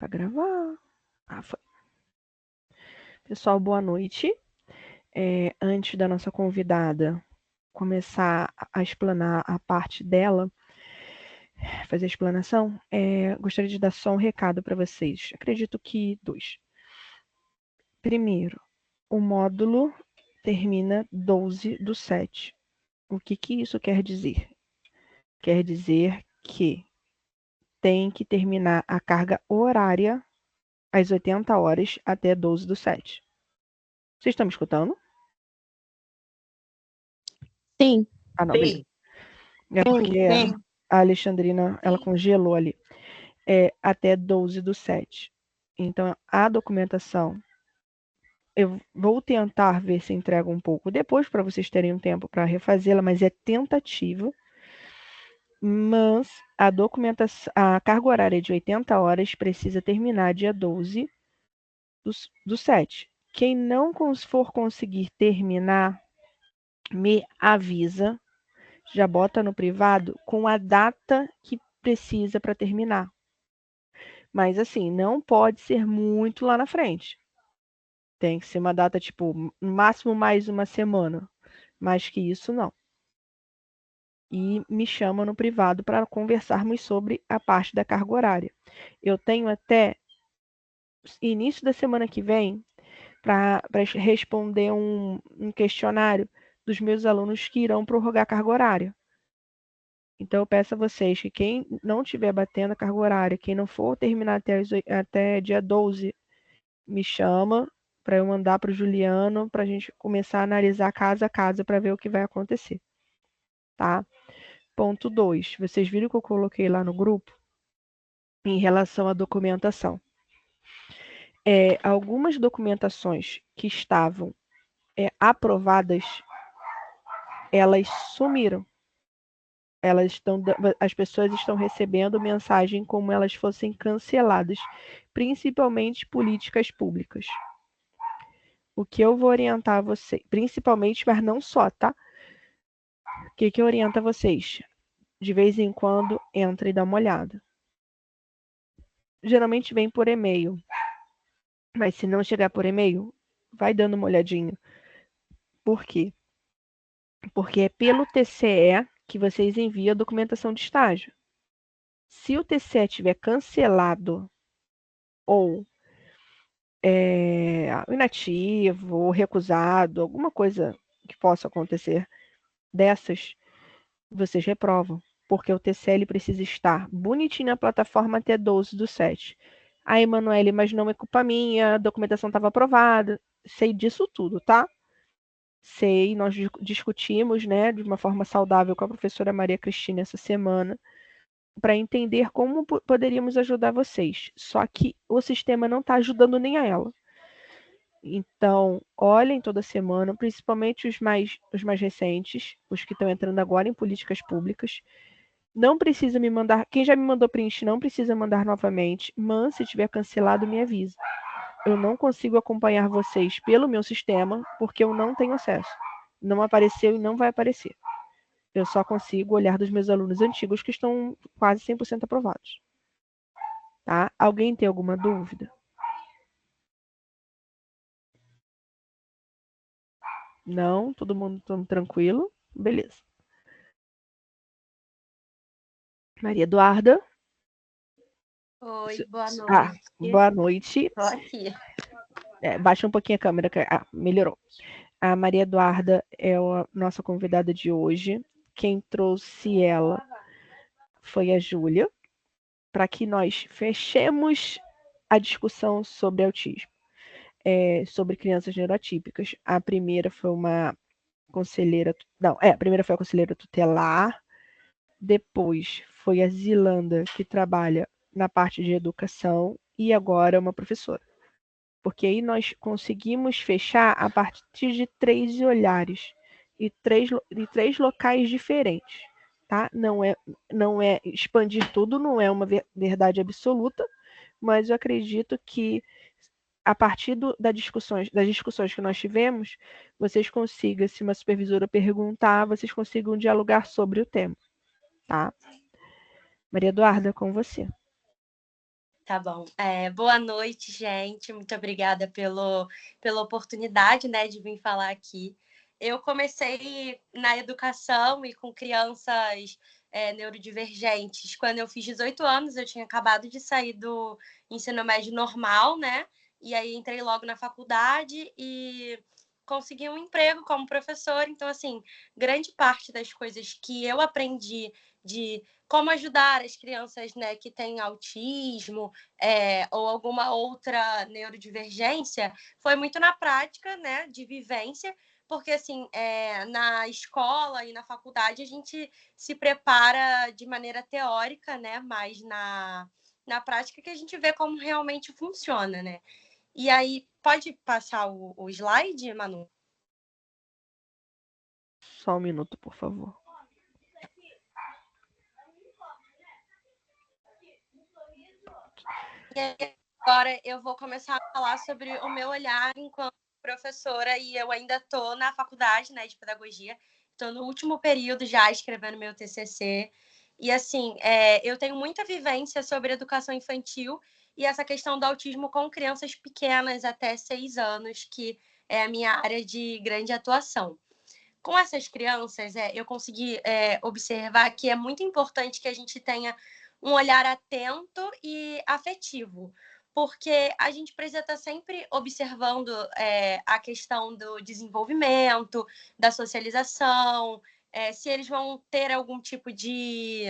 Pra gravar. Foi. Pessoal, boa noite. Antes da nossa convidada começar a explanar a parte dela, fazer a explanação, gostaria de dar só um recado para vocês. Acredito que 2. Primeiro, o módulo termina 12/7. O que isso quer dizer? Quer dizer que tem que terminar a carga horária às 80 horas até 12/7. Vocês estão me escutando? Sim. Ah, não, beleza. Porque a Alexandrina, ela congelou ali. Até 12/7. Então, a documentação, eu vou tentar ver se entrego um pouco depois, para vocês terem um tempo para refazê-la, mas é tentativa. Mas a documentação, a carga horária de 80 horas precisa terminar dia 12/7. Quem não for conseguir terminar, me avisa, já bota no privado com a data que precisa para terminar. Mas assim, não pode ser muito lá na frente. Tem que ser uma data, tipo, no máximo mais uma semana. Mais que isso, não. E me chama no privado para conversarmos sobre a parte da carga horária. Eu tenho até início da semana que vem para responder um questionário dos meus alunos que irão prorrogar a carga horária. Então, eu peço a vocês que quem não estiver batendo a carga horária, quem não for terminar até dia 12, me chama para eu mandar para o Juliano, para a gente começar a analisar casa a casa para ver o que vai acontecer. Tá? Ponto 2. Vocês viram que eu coloquei lá no grupo em relação à documentação. Algumas documentações que estavam aprovadas, elas sumiram. As pessoas estão recebendo mensagem como elas fossem canceladas, principalmente políticas públicas. O que eu vou orientar vocês, principalmente, mas não só, tá? O que eu oriento a vocês? De vez em quando, entra e dá uma olhada. Geralmente vem por e-mail, mas se não chegar por e-mail, vai dando uma olhadinha. Por quê? Porque é pelo TCE que vocês enviam a documentação de estágio. Se o TCE tiver cancelado ou inativo ou recusado, alguma coisa que possa acontecer dessas, vocês reprovam, porque o TCL precisa estar bonitinho na plataforma até 12/7. A Emanuele, mas não é culpa minha, a documentação estava aprovada. Sei disso tudo, tá? Sei, nós discutimos, né, de uma forma saudável com a professora Maria Cristina essa semana, para entender como poderíamos ajudar vocês. Só que o sistema não está ajudando nem a ela. Então, olhem toda semana, principalmente os mais recentes, os que estão entrando agora em políticas públicas. Não precisa me mandar, quem já me mandou print não precisa mandar novamente, mas se tiver cancelado, me avisa. Eu não consigo acompanhar vocês pelo meu sistema, porque eu não tenho acesso. Não apareceu e não vai aparecer. Eu só consigo olhar dos meus alunos antigos que estão quase 100% aprovados. Tá? Alguém tem alguma dúvida? Não? Todo mundo tranquilo? Beleza. Maria Eduarda? Oi, boa noite. Boa noite. Estou aqui. Baixa um pouquinho a câmera. Melhorou. A Maria Eduarda é a nossa convidada de hoje. Quem trouxe ela foi a Júlia, para que nós fechemos a discussão sobre autismo, sobre crianças neurotípicas. A primeira foi uma conselheira, a primeira foi a conselheira tutelar, depois foi a Zilanda, que trabalha na parte de educação, e agora uma professora. Porque aí nós conseguimos fechar a partir de 3 olhares e três locais diferentes. Tá? Não é expandir tudo, não é uma verdade absoluta, mas eu acredito que a partir das discussões que nós tivemos, vocês consigam, se uma supervisora perguntar, vocês consigam dialogar sobre o tema. Tá? Maria Eduarda, com você. Tá bom. Boa noite, gente. Muito obrigada pela oportunidade, né, de vir falar aqui. Eu comecei na educação e com crianças neurodivergentes. Quando eu fiz 18 anos, eu tinha acabado de sair do ensino médio normal, né? E aí entrei logo na faculdade e consegui um emprego como professor. Então, assim, grande parte das coisas que eu aprendi de como ajudar as crianças, né, que têm autismo, ou alguma outra neurodivergência, foi muito na prática, né, de vivência, porque, assim, na escola e na faculdade a gente se prepara de maneira teórica, né, mas na prática que a gente vê como realmente funciona, né. E aí, pode passar o slide, Manu? Só um minuto, por favor. E agora eu vou começar a falar sobre o meu olhar enquanto professora, e eu ainda estou na faculdade, né, de pedagogia, estou no último período já escrevendo meu TCC, e assim, eu tenho muita vivência sobre educação infantil e essa questão do autismo com crianças pequenas até 6 anos, que é a minha área de grande atuação. Com essas crianças, eu consegui observar que é muito importante que a gente tenha um olhar atento e afetivo, porque a gente precisa estar sempre observando a questão do desenvolvimento, da socialização, se eles vão ter algum tipo de.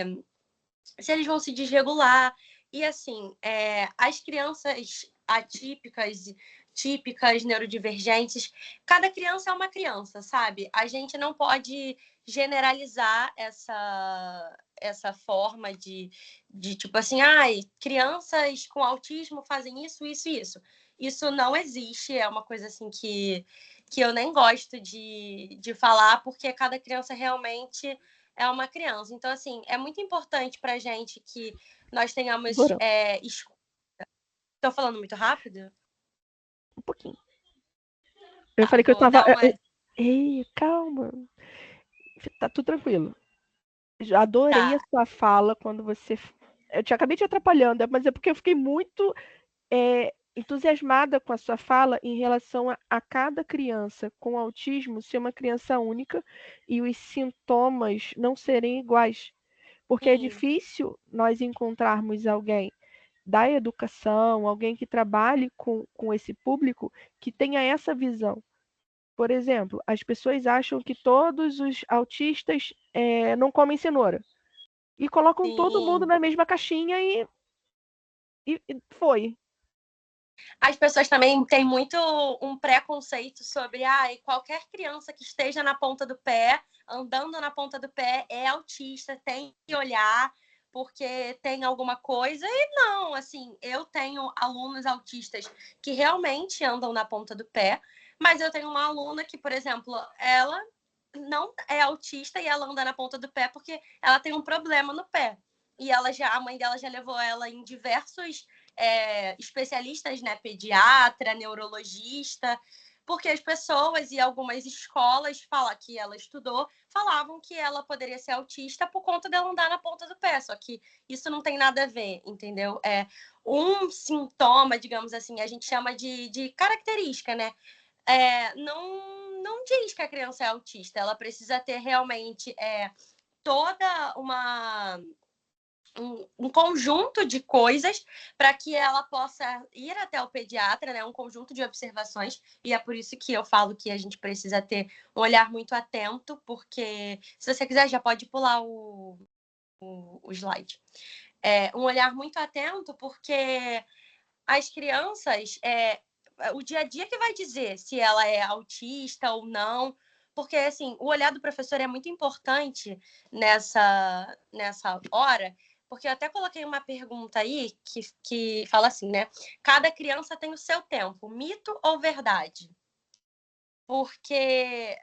Se eles vão se desregular. E, assim, as crianças atípicas, típicas, neurodivergentes, cada criança é uma criança, sabe? A gente não pode generalizar essa forma de tipo assim, ai, crianças com autismo fazem isso, isso e isso. Isso não existe, é uma coisa assim que eu nem gosto de falar, porque cada criança realmente é uma criança. Então, assim, é muito importante para a gente que nós tenhamos Agora, escuta. Estou falando muito rápido? um pouquinho. Eu Tá, falei que eu vou tava. dar uma. Ei, calma. Tá tudo tranquilo. Já adorei a Tá. sua fala quando você. Eu te acabei te atrapalhando, mas é porque eu fiquei muito entusiasmada com a sua fala em relação a cada criança com autismo ser uma criança única e os sintomas não serem iguais. Porque é Sim, difícil nós encontrarmos alguém da educação, alguém que trabalhe com esse público que tenha essa visão. Por exemplo, as pessoas acham que todos os autistas não comem cenoura e colocam todo mundo sim. na mesma caixinha e foi. As pessoas também têm muito um preconceito sobre qualquer criança que esteja na ponta do pé, andando na ponta do pé, é autista, tem que olhar porque tem alguma coisa. E não, assim, eu tenho alunos autistas que realmente andam na ponta do pé, mas eu tenho uma aluna que, por exemplo, ela não é autista e ela anda na ponta do pé porque ela tem um problema no pé. E a mãe dela já levou ela em diversos especialistas, né, pediatra, neurologista, porque as pessoas e algumas escolas que ela estudou falavam que ela poderia ser autista por conta dela andar na ponta do pé, só que isso não tem nada a ver, entendeu? É um sintoma, digamos assim, a gente chama de característica, né? Não diz que a criança é autista, ela precisa ter realmente toda um conjunto de coisas para que ela possa ir até o pediatra, né? Um conjunto de observações, e é por isso que eu falo que a gente precisa ter um olhar muito atento, porque se você quiser já pode pular o slide. Um olhar muito atento, porque as crianças, o dia a dia que vai dizer se ela é autista ou não, porque assim, o olhar do professor é muito importante nessa hora, porque eu até coloquei uma pergunta aí que fala assim, né? Cada criança tem o seu tempo, mito ou verdade? Porque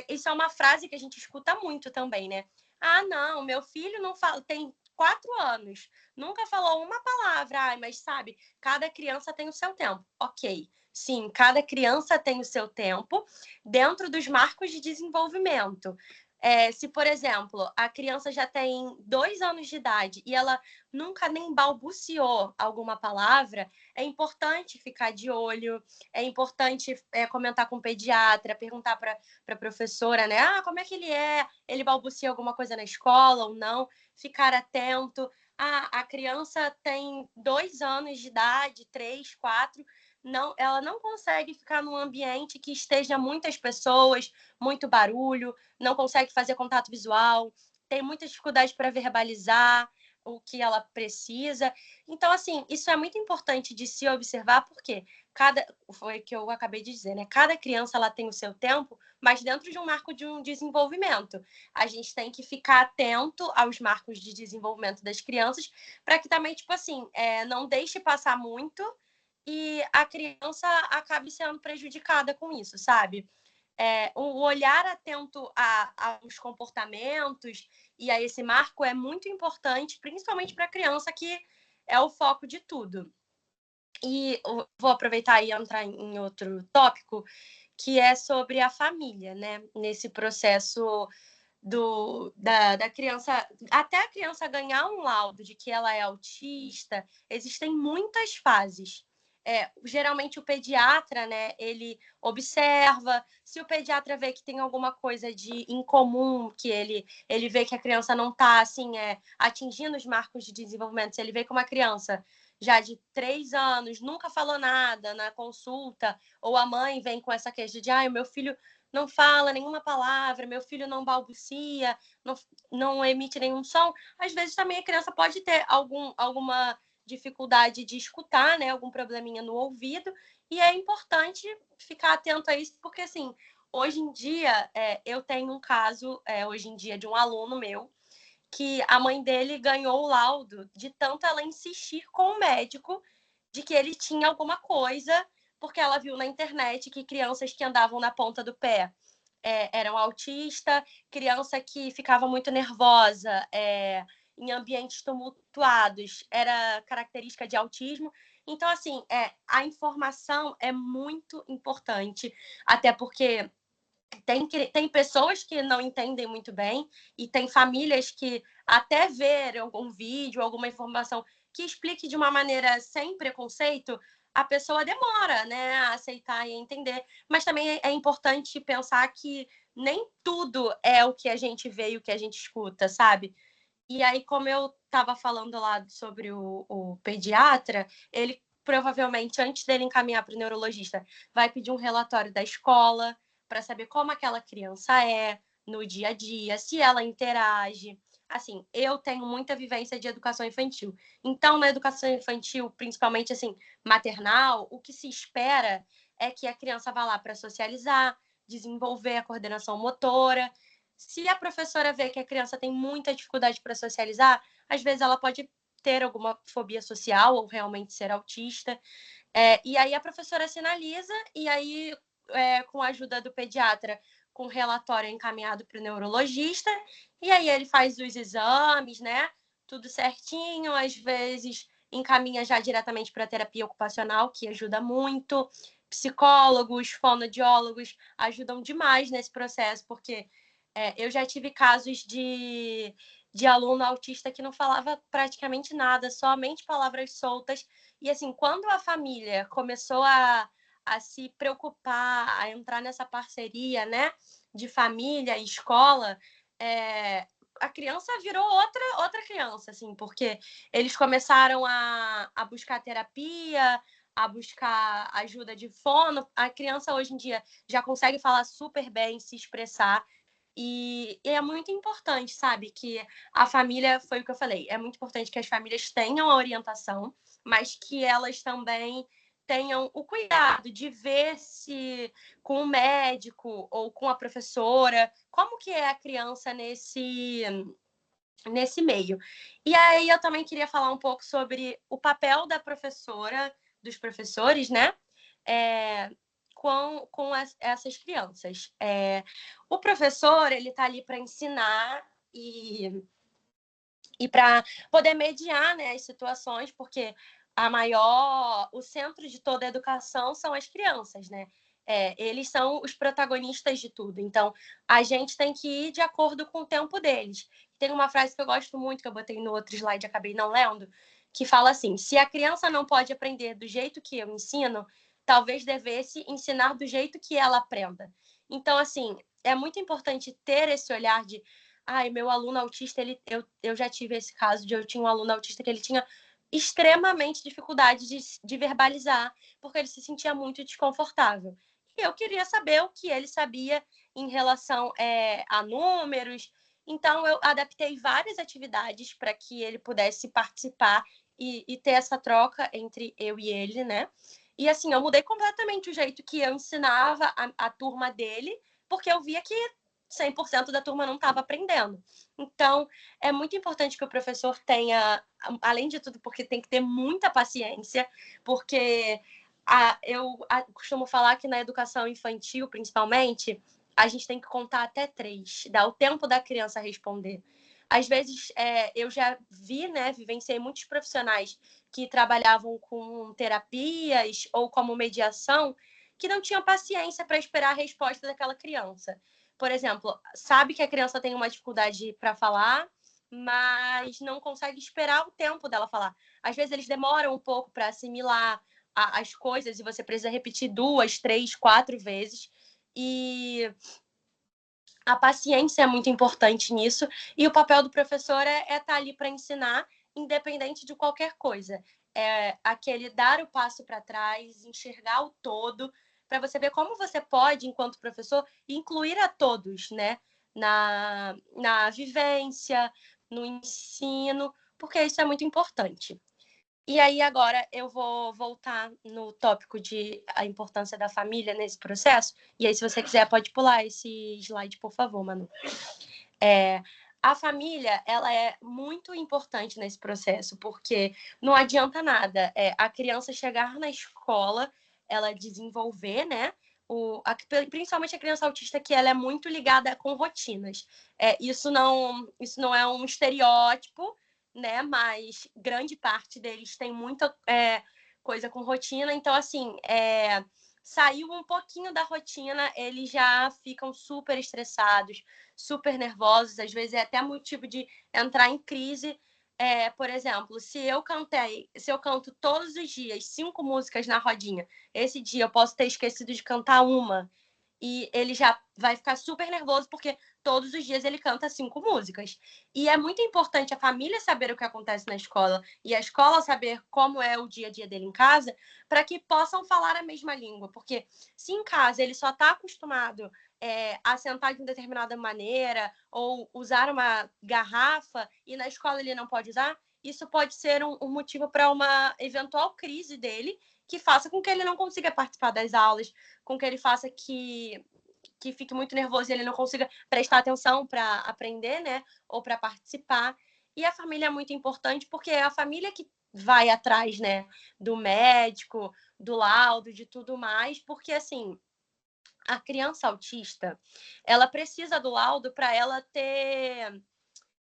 isso é uma frase que a gente escuta muito também, né? Ah, não, meu filho não fala, tem 4 anos, nunca falou uma palavra. Ai, mas sabe, cada criança tem o seu tempo. Ok, sim, cada criança tem o seu tempo dentro dos marcos de desenvolvimento. Se, por exemplo, a criança já tem 2 anos de idade e ela nunca nem balbuciou alguma palavra, é importante ficar de olho, é importante comentar com o pediatra, perguntar para a professora, né? Ah, como é que ele é? Ele balbucia alguma coisa na escola ou não? Ficar atento. Ah, a criança tem 2 anos de idade, 3, 4, não, ela não consegue ficar num ambiente que esteja muitas pessoas, muito barulho, não consegue fazer contato visual, tem muita dificuldade para verbalizar o que ela precisa. Então, assim, isso é muito importante de se observar, porque foi o que eu acabei de dizer, né? Cada criança ela tem o seu tempo, mas dentro de um marco de um desenvolvimento. A gente tem que ficar atento aos marcos de desenvolvimento das crianças, para que também, tipo assim, não deixe passar muito e a criança acabe sendo prejudicada com isso, sabe? O olhar atento aos comportamentos e a esse marco é muito importante, principalmente para a criança, que é o foco de tudo. E vou aproveitar e entrar em outro tópico, que é sobre a família, né? Nesse processo da criança, até a criança ganhar um laudo de que ela é autista, existem muitas fases. Geralmente o pediatra, né, ele observa, se o pediatra vê que tem alguma coisa de incomum, que ele vê que a criança não está assim, atingindo os marcos de desenvolvimento, se ele vê que uma criança já de 3 anos nunca falou nada na consulta, ou a mãe vem com essa queixa de o meu filho não fala nenhuma palavra, meu filho não balbucia, não emite nenhum som, às vezes também a criança pode ter alguma dificuldade de escutar, né, algum probleminha no ouvido, e é importante ficar atento a isso, porque assim, hoje em dia, eu tenho um caso, hoje em dia, de um aluno meu, que a mãe dele ganhou o laudo de tanto ela insistir com o médico de que ele tinha alguma coisa, porque ela viu na internet que crianças que andavam na ponta do pé eram autistas, criança que ficava muito nervosa em ambientes tumultuados era característica de autismo. Então, assim, a informação é muito importante, até porque tem pessoas que não entendem muito bem e tem famílias que até ver algum vídeo, alguma informação que explique de uma maneira sem preconceito, a pessoa demora, né, a aceitar e a entender. Mas também é importante pensar que nem tudo é o que a gente vê e o que a gente escuta, sabe? E aí, como eu estava falando lá sobre o pediatra, ele provavelmente, antes dele encaminhar para o neurologista, vai pedir um relatório da escola para saber como aquela criança é no dia a dia, se ela interage. Assim, eu tenho muita vivência de educação infantil. Então, na educação infantil, principalmente assim, maternal, o que se espera é que a criança vá lá para socializar, desenvolver a coordenação motora. Se a professora vê que a criança tem muita dificuldade para socializar, às vezes ela pode ter alguma fobia social ou realmente ser autista. E aí a professora sinaliza, e aí, com a ajuda do pediatra, com relatório encaminhado para o neurologista, e aí ele faz os exames, né? Tudo certinho, às vezes encaminha já diretamente para a terapia ocupacional, que ajuda muito. Psicólogos, fonoaudiólogos ajudam demais nesse processo, porque eu já tive casos de aluno autista que não falava praticamente nada, somente palavras soltas. E assim, quando a família começou a se preocupar, a entrar nessa parceria, né, de família e escola, a criança virou outra criança, assim, porque eles começaram a buscar terapia, a buscar ajuda de fono. A criança hoje em dia já consegue falar super bem, se expressar. E é muito importante, sabe, que a família, foi o que eu falei, é muito importante que as famílias tenham a orientação, mas que elas também tenham o cuidado de ver se com o médico ou com a professora, como que é a criança nesse meio. E aí eu também queria falar um pouco sobre o papel da professora, dos professores, né? Com essas crianças. O professor, ele está ali para ensinar e para poder mediar, né, as situações, porque o centro de toda a educação são as crianças, né? Eles são os protagonistas de tudo. Então, a gente tem que ir de acordo com o tempo deles. Tem uma frase que eu gosto muito, que eu botei no outro slide e acabei não lendo, que fala assim: se a criança não pode aprender do jeito que eu ensino, talvez devesse ensinar do jeito que ela aprenda. Então, assim, é muito importante ter esse olhar de meu aluno autista, eu já tive esse caso de eu tinha um aluno autista que ele tinha extremamente dificuldade de verbalizar, porque ele se sentia muito desconfortável. E eu queria saber o que ele sabia em relação a números. Então, eu adaptei várias atividades para que ele pudesse participar e ter essa troca entre eu e ele, né? E assim, eu mudei completamente o jeito que eu ensinava a turma dele, porque eu via que 100% da turma não estava aprendendo. Então, é muito importante que o professor tenha, além de tudo, porque tem que ter muita paciência, porque eu costumo falar que na educação infantil, principalmente, a gente tem que contar até 3, dar o tempo da criança responder. Às vezes, eu já vi, né, vivenciei muitos profissionais que trabalhavam com terapias ou como mediação, que não tinham paciência para esperar a resposta daquela criança. Por exemplo, sabe que a criança tem uma dificuldade para falar, mas não consegue esperar o tempo dela falar. Às vezes eles demoram um pouco para assimilar as coisas e você precisa repetir 2, 3, 4 vezes. E a paciência é muito importante nisso. E o papel do professor é estar ali para ensinar, independente de qualquer coisa. É aquele dar o passo para trás, enxergar o todo, para você ver como você pode, enquanto professor, incluir a todos, né? Na vivência, no ensino, porque isso é muito importante. E aí, agora, eu vou voltar no tópico de a importância da família nesse processo. E aí, se você quiser, pode pular esse slide, por favor, Manu. A família, ela é muito importante nesse processo, porque não adianta nada a criança chegar na escola, ela desenvolver, né? Principalmente a criança autista, que ela é muito ligada com rotinas. Isso não é um estereótipo, né? Mas grande parte deles tem muita coisa com rotina. Então, assim, saiu um pouquinho da rotina, eles já ficam super estressados, super nervosos, às vezes é até motivo de entrar em crise. Por exemplo, se eu canto todos os dias 5 músicas na rodinha, esse dia eu posso ter esquecido de cantar uma, e ele já vai ficar super nervoso porque todos os dias ele canta 5 músicas. E é muito importante a família saber o que acontece na escola e a escola saber como é o dia a dia dele em casa, para que possam falar a mesma língua. Porque se em casa ele só está acostumado a sentar de uma determinada maneira ou usar uma garrafa e na escola ele não pode usar, isso pode ser um motivo para uma eventual crise dele, que faça com que ele não consiga participar das aulas, com que ele faça que fique muito nervoso e ele não consiga prestar atenção para aprender, né? Ou para participar. E a família é muito importante porque é a família que vai atrás, né? Do médico, do laudo, de tudo mais, porque assim, a criança autista, ela precisa do laudo para ela ter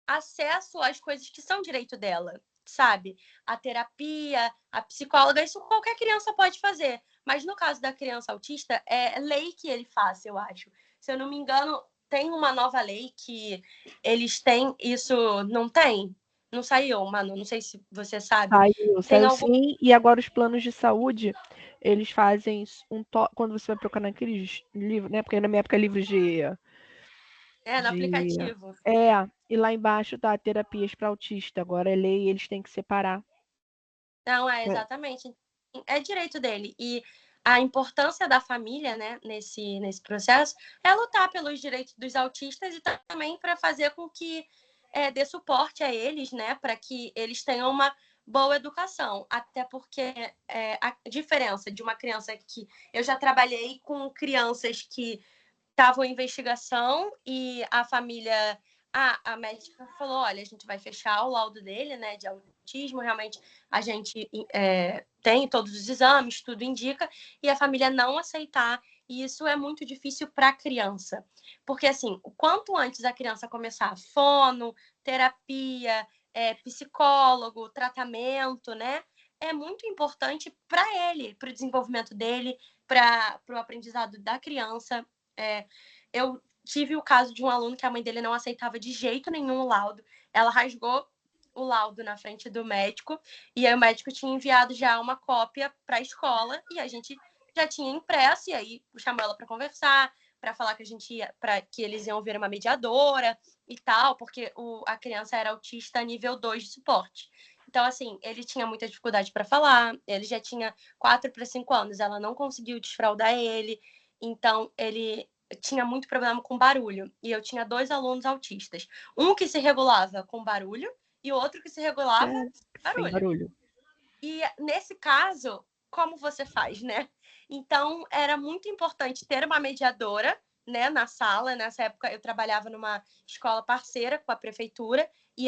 acesso às coisas que são direito dela, sabe? A terapia, a psicóloga, isso qualquer criança pode fazer. Mas no caso da criança autista, é lei que ele faça, eu acho. Se eu não me engano, tem uma nova lei que eles têm, isso não tem? Não saiu, Manu, não sei se você sabe. Tem Saiu algum. sim, e agora os planos de saúde, eles fazem quando você vai procurar naqueles livros, né? Porque na minha época livros No de aplicativo. e lá embaixo tá terapias para autista. Agora é lei, eles têm que separar. Não, É, exatamente. É direito dele. E a importância da família, né, nesse processo, é lutar pelos direitos dos autistas e também para fazer com que dê suporte a eles, né, para que eles tenham uma boa educação. Até porque a diferença de uma criança que. Eu já trabalhei com crianças que estavam em investigação e a família, a médica falou, olha, a gente vai fechar o laudo dele, né, de autismo, realmente a gente tem todos os exames, tudo indica, e a família não aceitar, e isso é muito difícil para a criança, porque assim, o quanto antes a criança começar fono, terapia, psicólogo, tratamento, né, é muito importante para ele, para o desenvolvimento dele, para o aprendizado da criança. Eu tive o caso de um aluno que a mãe dele não aceitava de jeito nenhum o laudo. Ela rasgou o laudo na frente do médico, e aí o médico tinha enviado já uma cópia para a escola, e a gente já tinha impresso, e aí chamou ela para conversar, para falar que que eles iam ver uma mediadora e tal, porque a criança era autista nível 2 de suporte. Então, assim, ele tinha muita dificuldade para falar, ele já tinha 4 para 5 anos, ela não conseguiu desfraldar ele, então ele tinha muito problema com barulho. E eu tinha 2 alunos autistas. Um que se regulava com barulho e o outro que se regulava sem barulho. E nesse caso, como você faz, né? Então, era muito importante ter uma mediadora, né, na sala. Nessa época, eu trabalhava numa escola parceira com a prefeitura, e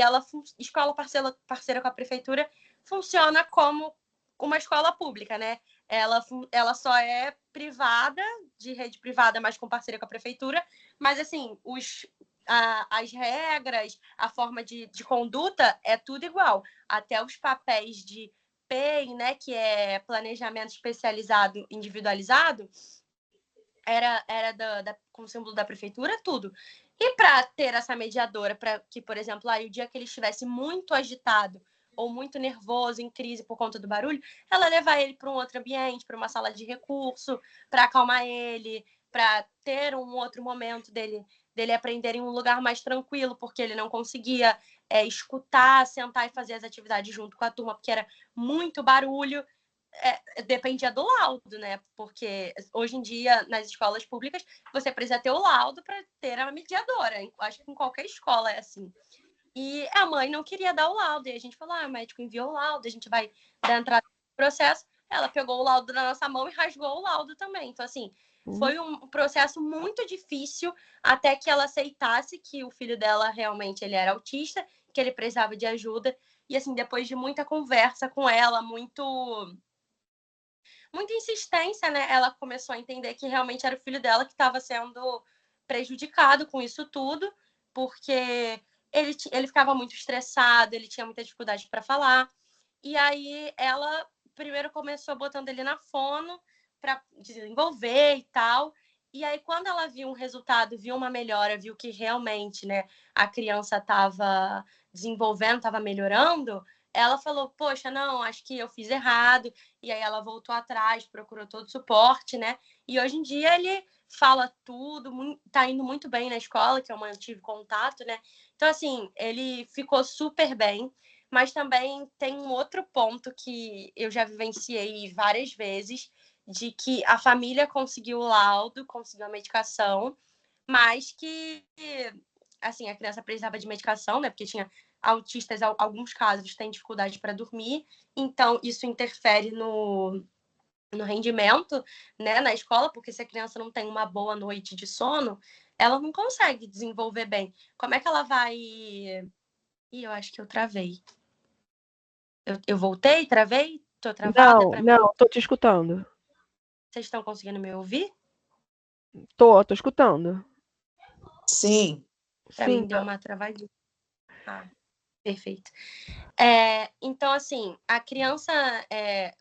escola parceira com a prefeitura funciona como uma escola pública, né? Ela só é privada, de rede privada, mas com parceria com a prefeitura. Mas, assim, as regras, a forma de conduta é tudo igual. Até os papéis de PEI, né, que é planejamento especializado individualizado, era com o símbolo da prefeitura, tudo. E para ter essa mediadora, para que, por exemplo, o dia que ele estivesse muito agitado ou muito nervoso, em crise por conta do barulho, ela levar ele para um outro ambiente, para uma sala de recurso, para acalmar ele, para ter um outro momento dele aprender em um lugar mais tranquilo, porque ele não conseguia escutar, sentar e fazer as atividades junto com a turma, porque era muito barulho. Dependia do laudo, né? Porque hoje em dia, nas escolas públicas, você precisa ter o laudo para ter a mediadora. Acho que em qualquer escola é assim. E a mãe não queria dar o laudo. E a gente falou: o médico enviou o laudo, a gente vai dar entrada no processo. Ela pegou o laudo na nossa mão e rasgou o laudo também. Então, assim, foi um processo muito difícil até que ela aceitasse que o filho dela realmente ele era autista, que ele precisava de ajuda. E, assim, depois de muita conversa com ela, muita insistência, né? Ela começou a entender que realmente era o filho dela que estava sendo prejudicado com isso tudo, porque ele ficava muito estressado, ele tinha muita dificuldade para falar. E aí ela primeiro começou botando ele na fono para desenvolver e tal. E aí, quando ela viu um resultado, viu uma melhora, viu que realmente, né, a criança estava desenvolvendo, estava melhorando, ela falou: poxa, não, acho que eu fiz errado. E aí ela voltou atrás, procurou todo o suporte, né? E hoje em dia ele fala tudo, tá indo muito bem na escola, que eu mantive contato, né? Então, assim, ele ficou super bem, mas também tem um outro ponto que eu já vivenciei várias vezes, de que a família conseguiu o laudo, conseguiu a medicação, mas que, assim, a criança precisava de medicação, né? Porque tinha autistas, alguns casos, têm dificuldade para dormir, então isso interfere no rendimento, né, na escola, porque se a criança não tem uma boa noite de sono, ela não consegue desenvolver bem. Como é que ela vai... Ih, eu acho que eu travei. Eu voltei? Travei? Tô travada? Não, tô te escutando. Vocês estão conseguindo me ouvir? Tô escutando. Sim. Para Sim, mim deu tá. uma travadinha. Ah, perfeito. Então, assim, a criança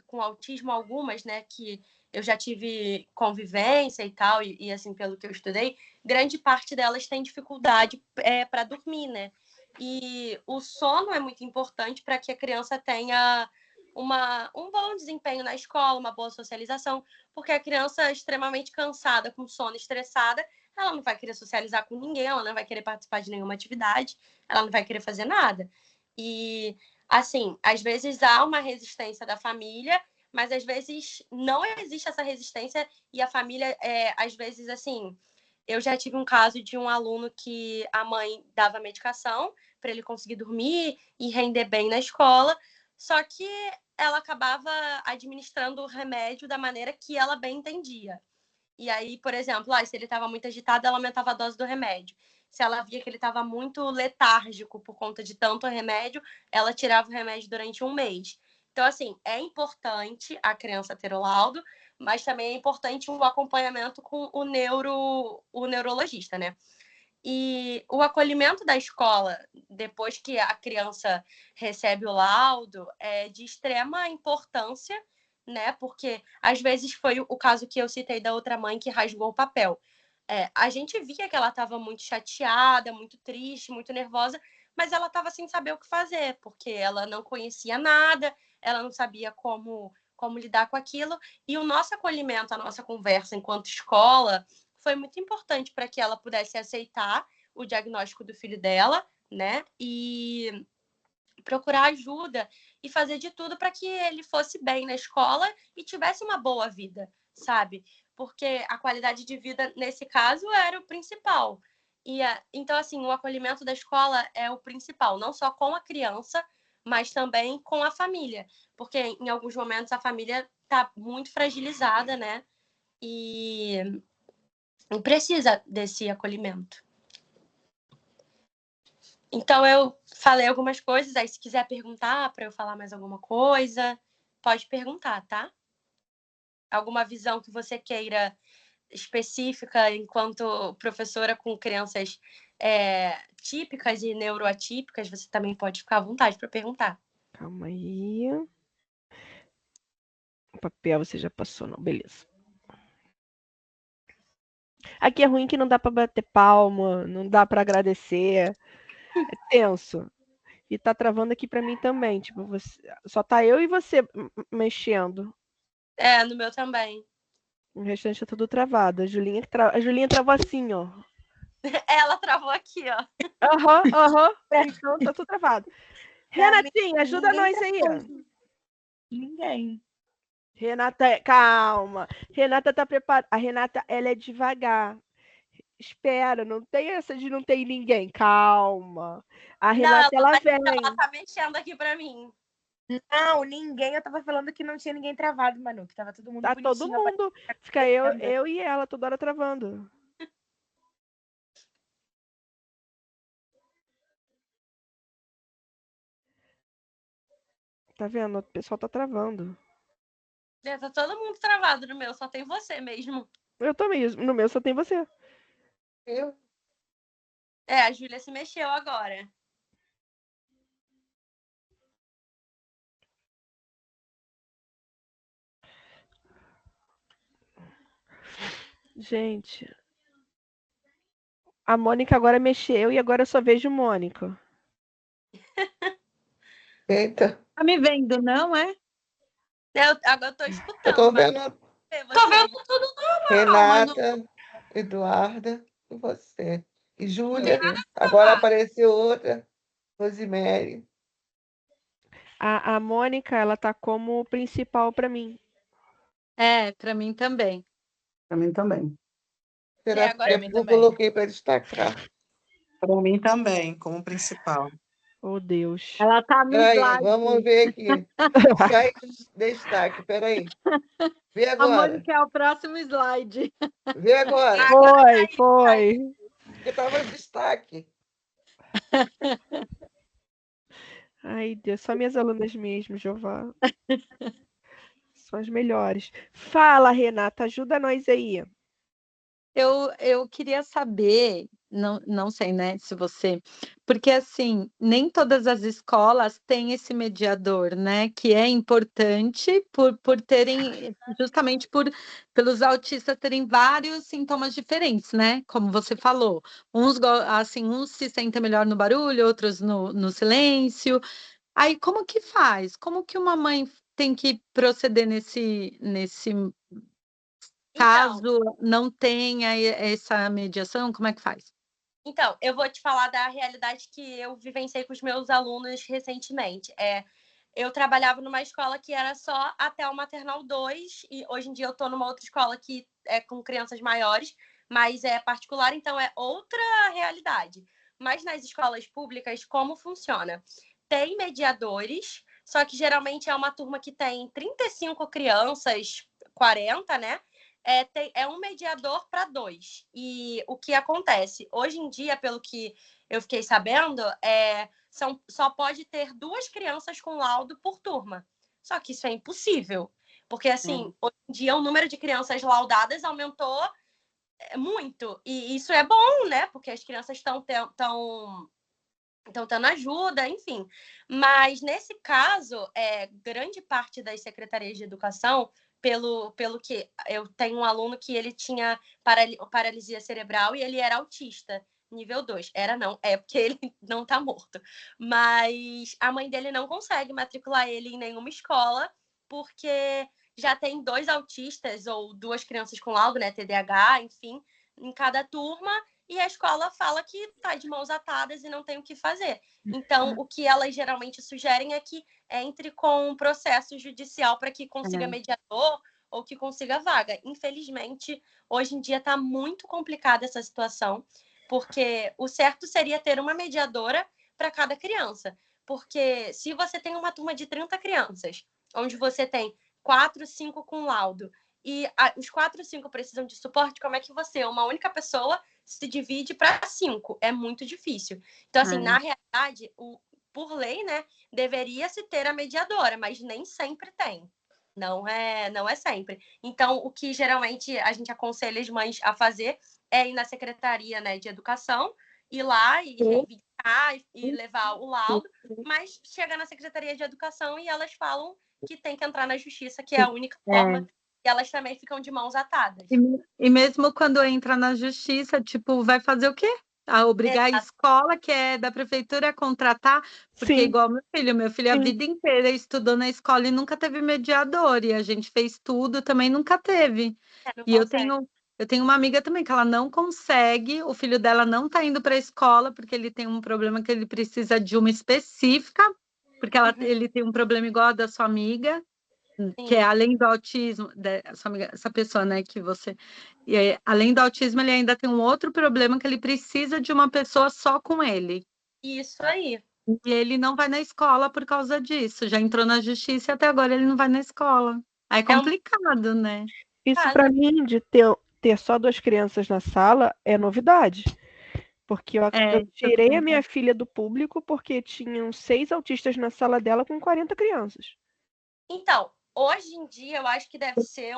com autismo, algumas, né, que eu já tive convivência e tal, e assim, pelo que eu estudei, grande parte delas tem dificuldade para dormir, né? E o sono é muito importante para que a criança tenha um bom desempenho na escola, uma boa socialização, porque a criança extremamente cansada, com sono, estressada, ela não vai querer socializar com ninguém, ela não vai querer participar de nenhuma atividade, ela não vai querer fazer nada. E, assim, às vezes há uma resistência da família, mas às vezes não existe essa resistência e a família, às vezes, assim, eu já tive um caso de um aluno que a mãe dava medicação para ele conseguir dormir e render bem na escola, só que ela acabava administrando o remédio da maneira que ela bem entendia. E aí, por exemplo, se ele estava muito agitado, ela aumentava a dose do remédio. Se ela via que ele estava muito letárgico por conta de tanto remédio, ela tirava o remédio durante um mês. Então, assim, é importante a criança ter o laudo, mas também é importante um acompanhamento com o neurologista, né? E o acolhimento da escola, depois que a criança recebe o laudo, é de extrema importância, né? Porque às vezes foi o caso que eu citei da outra mãe que rasgou o papel. A gente via que ela estava muito chateada, muito triste, muito nervosa, mas ela estava sem saber o que fazer, porque ela não conhecia nada, ela não sabia como lidar com aquilo. E o nosso acolhimento, a nossa conversa enquanto escola, foi muito importante para que ela pudesse aceitar o diagnóstico do filho dela, né? E procurar ajuda e fazer de tudo para que ele fosse bem na escola e tivesse uma boa vida, sabe? Porque a qualidade de vida, nesse caso, era o principal. Então, assim, o acolhimento da escola é o principal, não só com a criança, mas também com a família. Porque em alguns momentos a família está muito fragilizada, né? E precisa desse acolhimento. Então, eu falei algumas coisas, aí se quiser perguntar para eu falar mais alguma coisa, pode perguntar, tá? Alguma visão que você queira específica enquanto professora com crianças típicas e neuroatípicas, você também pode ficar à vontade para perguntar. Calma aí. O papel você já passou, não. Beleza. Aqui é ruim que não dá para bater palma, não dá para agradecer. É tenso. E tá travando aqui para mim também. Tipo, só tá eu e você mexendo. No meu também. O restante tá tudo travado. A Julinha travou assim, ó. Ela travou aqui, ó. Aham. Então tá tudo travado. Renatinha, ajuda nós aí. Ninguém. Renata, calma. Renata tá preparada. A Renata, ela é devagar. Espera, não tem essa de não ter ninguém. Calma. A Renata, ela vem. Ela tá mexendo aqui pra mim. Não, ninguém. Eu tava falando que não tinha ninguém travado, Manu. Que tava todo mundo Tá bonitinho. todo mundo. Fica eu e ela toda hora travando. Tá vendo? O pessoal tá travando. Tá todo mundo travado no meu, só tem você mesmo. Eu tô mesmo. No meu só tem você. Eu? A Júlia se mexeu agora. Gente. A Mônica agora mexeu e agora eu só vejo Mônica. Eita. Tá me vendo, não é? Agora eu tô escutando. Eu tô vendo Tô vendo tudo normal. Renata, Eduarda e você. E Júlia. Agora apareceu outra. Rosemary. A Mônica, ela tá como principal pra mim. Para mim também. Para mim também. Agora Eu coloquei para destacar. Para mim também, como principal. Oh, Deus. Ela tá no Peraí, slide. vamos ver aqui. Cai destaque, peraí. Vê A agora. Mônica é o próximo slide. Vê agora. Foi. Porque tava em destaque. Ai, Deus, só minhas alunas mesmo, Jeová. São as melhores. Fala, Renata, ajuda nós aí. Eu queria saber, não sei, né, se você... Porque, assim, nem todas as escolas têm esse mediador, né, que é importante por terem, justamente pelos autistas terem vários sintomas diferentes, né, como você falou. Uns se sentem melhor no barulho, outros no silêncio. Aí, como que faz? Como que uma mãe tem que proceder nesse caso não tenha essa mediação? Como é que faz? Então, eu vou te falar da realidade que eu vivenciei com os meus alunos recentemente. Eu trabalhava numa escola que era só até o maternal 2, e hoje em dia eu estou numa outra escola que é com crianças maiores, mas é particular, então é outra realidade. Mas nas escolas públicas, como funciona? Tem mediadores, só que geralmente é uma turma que tem 35 crianças, 40, né? É um mediador para 2. E o que acontece? Hoje em dia, pelo que eu fiquei sabendo, só pode ter 2 crianças com laudo por turma. Só que isso é impossível. Porque, assim, hoje em dia o número de crianças laudadas aumentou muito. E isso é bom, né? Porque as crianças estão estão tendo ajuda, enfim. Mas, nesse caso, grande parte das secretarias de educação, pelo que eu tenho um aluno que ele tinha paralisia cerebral e ele era autista, nível 2. Era não, é porque ele não está morto. Mas a mãe dele não consegue matricular ele em nenhuma escola, porque já tem 2 autistas ou 2 crianças com laudo, né, TDAH, enfim, em cada turma, e a escola fala que está de mãos atadas e não tem o que fazer. Então, o que elas geralmente sugerem é que entre com um processo judicial para que consiga mediador ou que consiga vaga. Infelizmente, hoje em dia está muito complicada essa situação, porque o certo seria ter uma mediadora para cada criança. Porque se você tem uma turma de 30 crianças, onde você tem 4, 5 com laudo, e os 4, 5 precisam de suporte, como é que você, uma única pessoa, se divide para 5? É muito difícil. Então, assim, na realidade, por lei, né, deveria-se ter a mediadora, mas nem sempre tem. Não é sempre. Então, o que geralmente a gente aconselha as mães a fazer é ir na Secretaria, né, de Educação, ir lá e reivindicar e levar o laudo, mas chega na Secretaria de Educação e elas falam que tem que entrar na Justiça, que é a única forma, e elas também ficam de mãos atadas. E mesmo quando entra na justiça, tipo, vai fazer o quê? A obrigar a escola, que é da prefeitura, a contratar, porque Sim. igual meu filho a vida inteira estudou na escola e nunca teve mediador, e a gente fez tudo, também nunca teve. E eu tenho uma amiga também que ela não consegue, o filho dela não está indo para a escola, porque ele tem um problema que ele precisa de uma específica, porque ele tem um problema igual a da sua amiga, que é além do autismo, essa pessoa, né, que você... além do autismo, ele ainda tem um outro problema que ele precisa de uma pessoa só com ele. Isso aí. E ele não vai na escola por causa disso. Já entrou na justiça e até agora ele não vai na escola. Aí é complicado, né? Isso para mim, de ter só 2 crianças na sala, é novidade. Porque eu tirei a minha filha do público porque tinham 6 autistas na sala dela com 40 crianças. Então, hoje em dia, eu acho que deve ser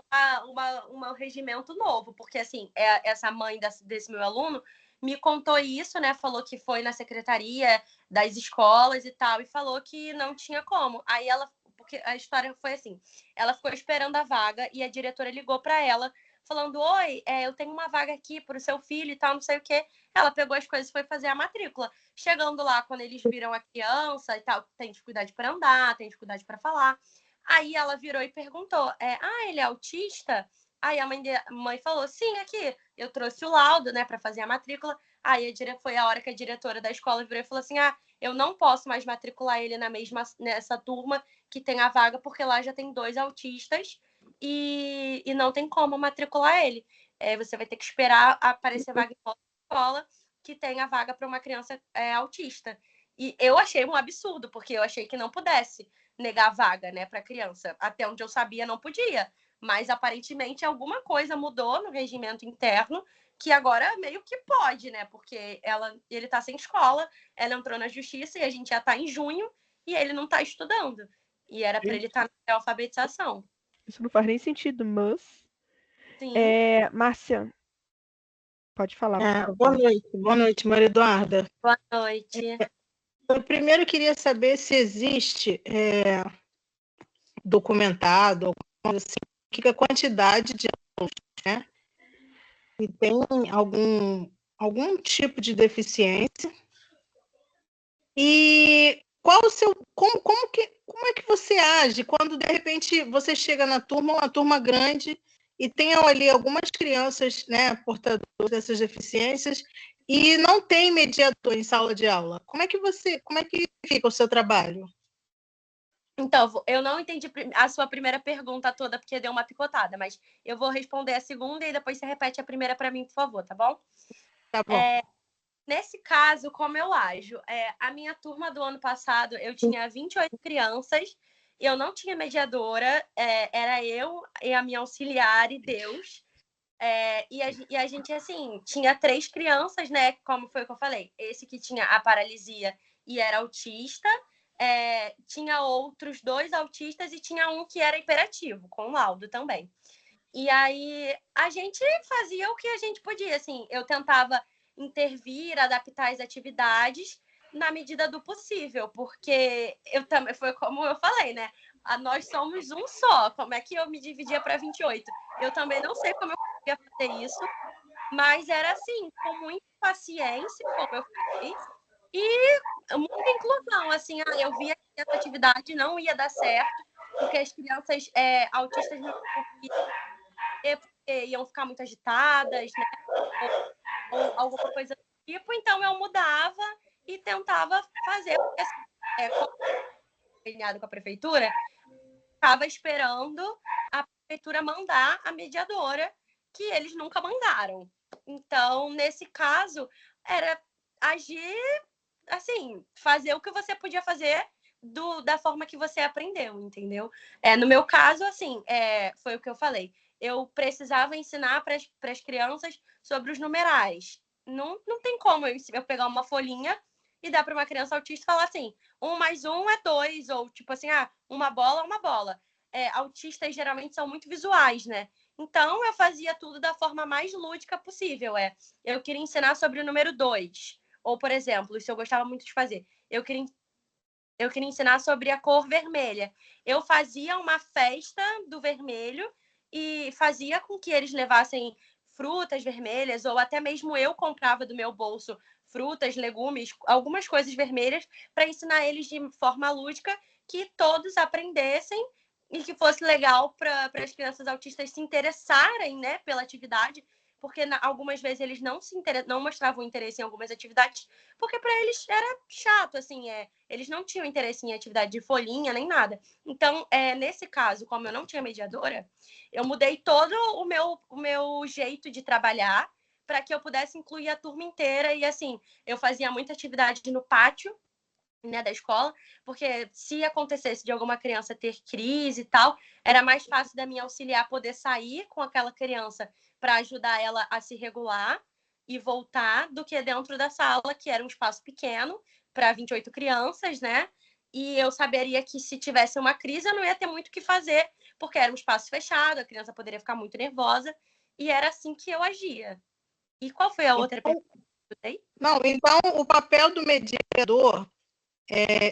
um regimento novo, porque, assim, essa mãe desse meu aluno me contou isso, né? Falou que foi na secretaria das escolas e tal, e falou que não tinha como. Aí porque a história foi assim, ela ficou esperando a vaga e a diretora ligou para ela, falando, oi, eu tenho uma vaga aqui para o seu filho e tal, não sei o quê. Ela pegou as coisas e foi fazer a matrícula. Chegando lá, quando eles viram a criança e tal, tem dificuldade para andar, tem dificuldade para falar. Aí ela virou e perguntou, ele é autista? Aí a mãe falou, sim, aqui, eu trouxe o laudo, né, para fazer a matrícula. Aí foi a hora que a diretora da escola virou e falou assim, eu não posso mais matricular ele nessa turma que tem a vaga, porque lá já tem 2 autistas e não tem como matricular ele. Você vai ter que esperar aparecer vaga em outra escola que tem a vaga para uma criança autista. E eu achei um absurdo, porque eu achei que não pudesse negar vaga, né, para criança. Até onde eu sabia, não podia. Mas, aparentemente, alguma coisa mudou no regimento interno que agora meio que pode, né? Porque ele tá sem escola, ela entrou na justiça e a gente já tá em junho e ele não tá estudando. E era para ele estar na alfabetização. Isso não faz nem sentido, mas... Sim. Márcia, pode falar. Boa noite, Maria Eduarda. Boa noite. Eu primeiro queria saber se existe documentado, assim, que a quantidade de alunos, né, que tem algum tipo de deficiência. E qual o seu, como é que você age quando de repente você chega na turma, uma turma grande, e tem ali algumas crianças, né, portadoras dessas deficiências, e não tem mediador em sala de aula? Como é que fica o seu trabalho? Então, eu não entendi a sua primeira pergunta toda, porque deu uma picotada, mas eu vou responder a segunda e depois você repete a primeira para mim, por favor, tá bom? Tá bom. Nesse caso, como eu ajo? A minha turma do ano passado, eu tinha 28 crianças, eu não tinha mediadora, era eu e a minha auxiliar e Deus. E a gente, assim, tinha 3 crianças, né? Como foi o que eu falei. Esse que tinha a paralisia e era autista, tinha outros 2 autistas e tinha um que era hiperativo, com laudo também. E aí a gente fazia o que a gente podia, assim, eu tentava intervir, adaptar as atividades, na medida do possível, porque eu também, foi como eu falei, né? Nós somos um só. Como é que eu me dividia para 28? Eu também não sei como eu podia fazer isso, mas era assim, com muita paciência, como eu falei, e muita inclusão. Assim, eu via que essa atividade não ia dar certo, porque as crianças autistas não iam ficar muito agitadas, né? Ou alguma coisa do tipo, então eu mudava e tentava fazer, porque como alinhado com a prefeitura, estava esperando a prefeitura mandar a mediadora, que eles nunca mandaram. Então, nesse caso, era agir, assim, fazer o que você podia fazer da forma que você aprendeu, entendeu? No meu caso, assim, foi o que eu falei. Eu precisava ensinar para as crianças sobre os numerais. Não tem como eu pegar uma folhinha e dar para uma criança autista e falar assim, 1 mais 1 é 2, ou tipo assim, uma bola é uma bola. Autistas geralmente são muito visuais, né? Então, eu fazia tudo da forma mais lúdica possível. Eu queria ensinar sobre o número 2. Ou, por exemplo, isso eu gostava muito de fazer. Eu queria ensinar sobre a cor vermelha. Eu fazia uma festa do vermelho e fazia com que eles levassem frutas vermelhas, ou até mesmo eu comprava do meu bolso frutas, legumes, algumas coisas vermelhas, para ensinar eles de forma lúdica, que todos aprendessem e que fosse legal para as crianças autistas se interessarem, né, pela atividade, porque algumas vezes eles não mostravam interesse em algumas atividades, porque para eles era chato, assim, eles não tinham interesse em atividade de folhinha nem nada. Então, nesse caso, como eu não tinha mediadora, eu mudei todo o meu jeito de trabalhar para que eu pudesse incluir a turma inteira. E assim, eu fazia muita atividade no pátio, né, da escola, porque se acontecesse de alguma criança ter crise e tal, era mais fácil da minha auxiliar poder sair com aquela criança para ajudar ela a se regular e voltar, do que dentro da sala, que era um espaço pequeno para 28 crianças, né? E eu saberia que se tivesse uma crise, eu não ia ter muito o que fazer, porque era um espaço fechado, a criança poderia ficar muito nervosa, e era assim que eu agia. E qual foi a outra pergunta? Não, então o papel do mediador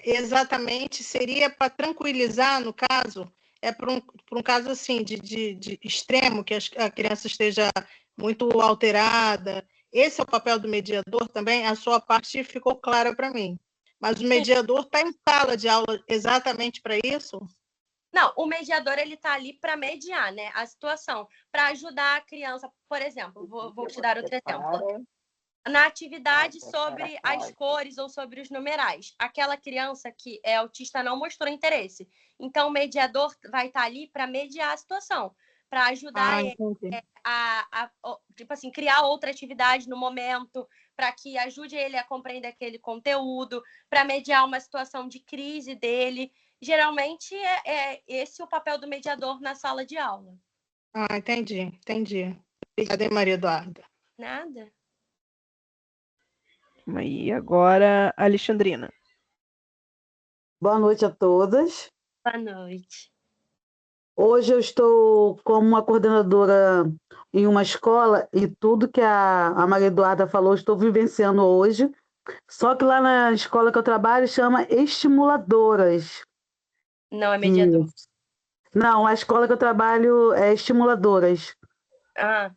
exatamente seria para tranquilizar, no caso, para um caso assim de extremo, que a criança esteja muito alterada. Esse é o papel do mediador também. A sua parte ficou clara para mim. Mas o mediador está em sala de aula exatamente para isso? Não, o mediador ele está ali para mediar, né, a situação, para ajudar a criança. Por exemplo, vou te dar outro exemplo. Na atividade sobre as cores ou sobre os numerais, aquela criança que é autista não mostrou interesse. Então, o mediador vai estar ali para mediar a situação, para ajudar ele tipo assim, criar outra atividade no momento, para que ajude ele a compreender aquele conteúdo, para mediar uma situação de crise dele. Geralmente, é esse o papel do mediador na sala de aula. Entendi. Obrigada, Maria Eduarda. Nada. E agora, Alexandrina. Boa noite a todas. Boa noite. Hoje eu estou como uma coordenadora em uma escola e tudo que a Maria Eduarda falou, estou vivenciando hoje. Só que lá na escola que eu trabalho chama estimuladoras. Não é mediador. Não, a escola que eu trabalho é estimuladoras.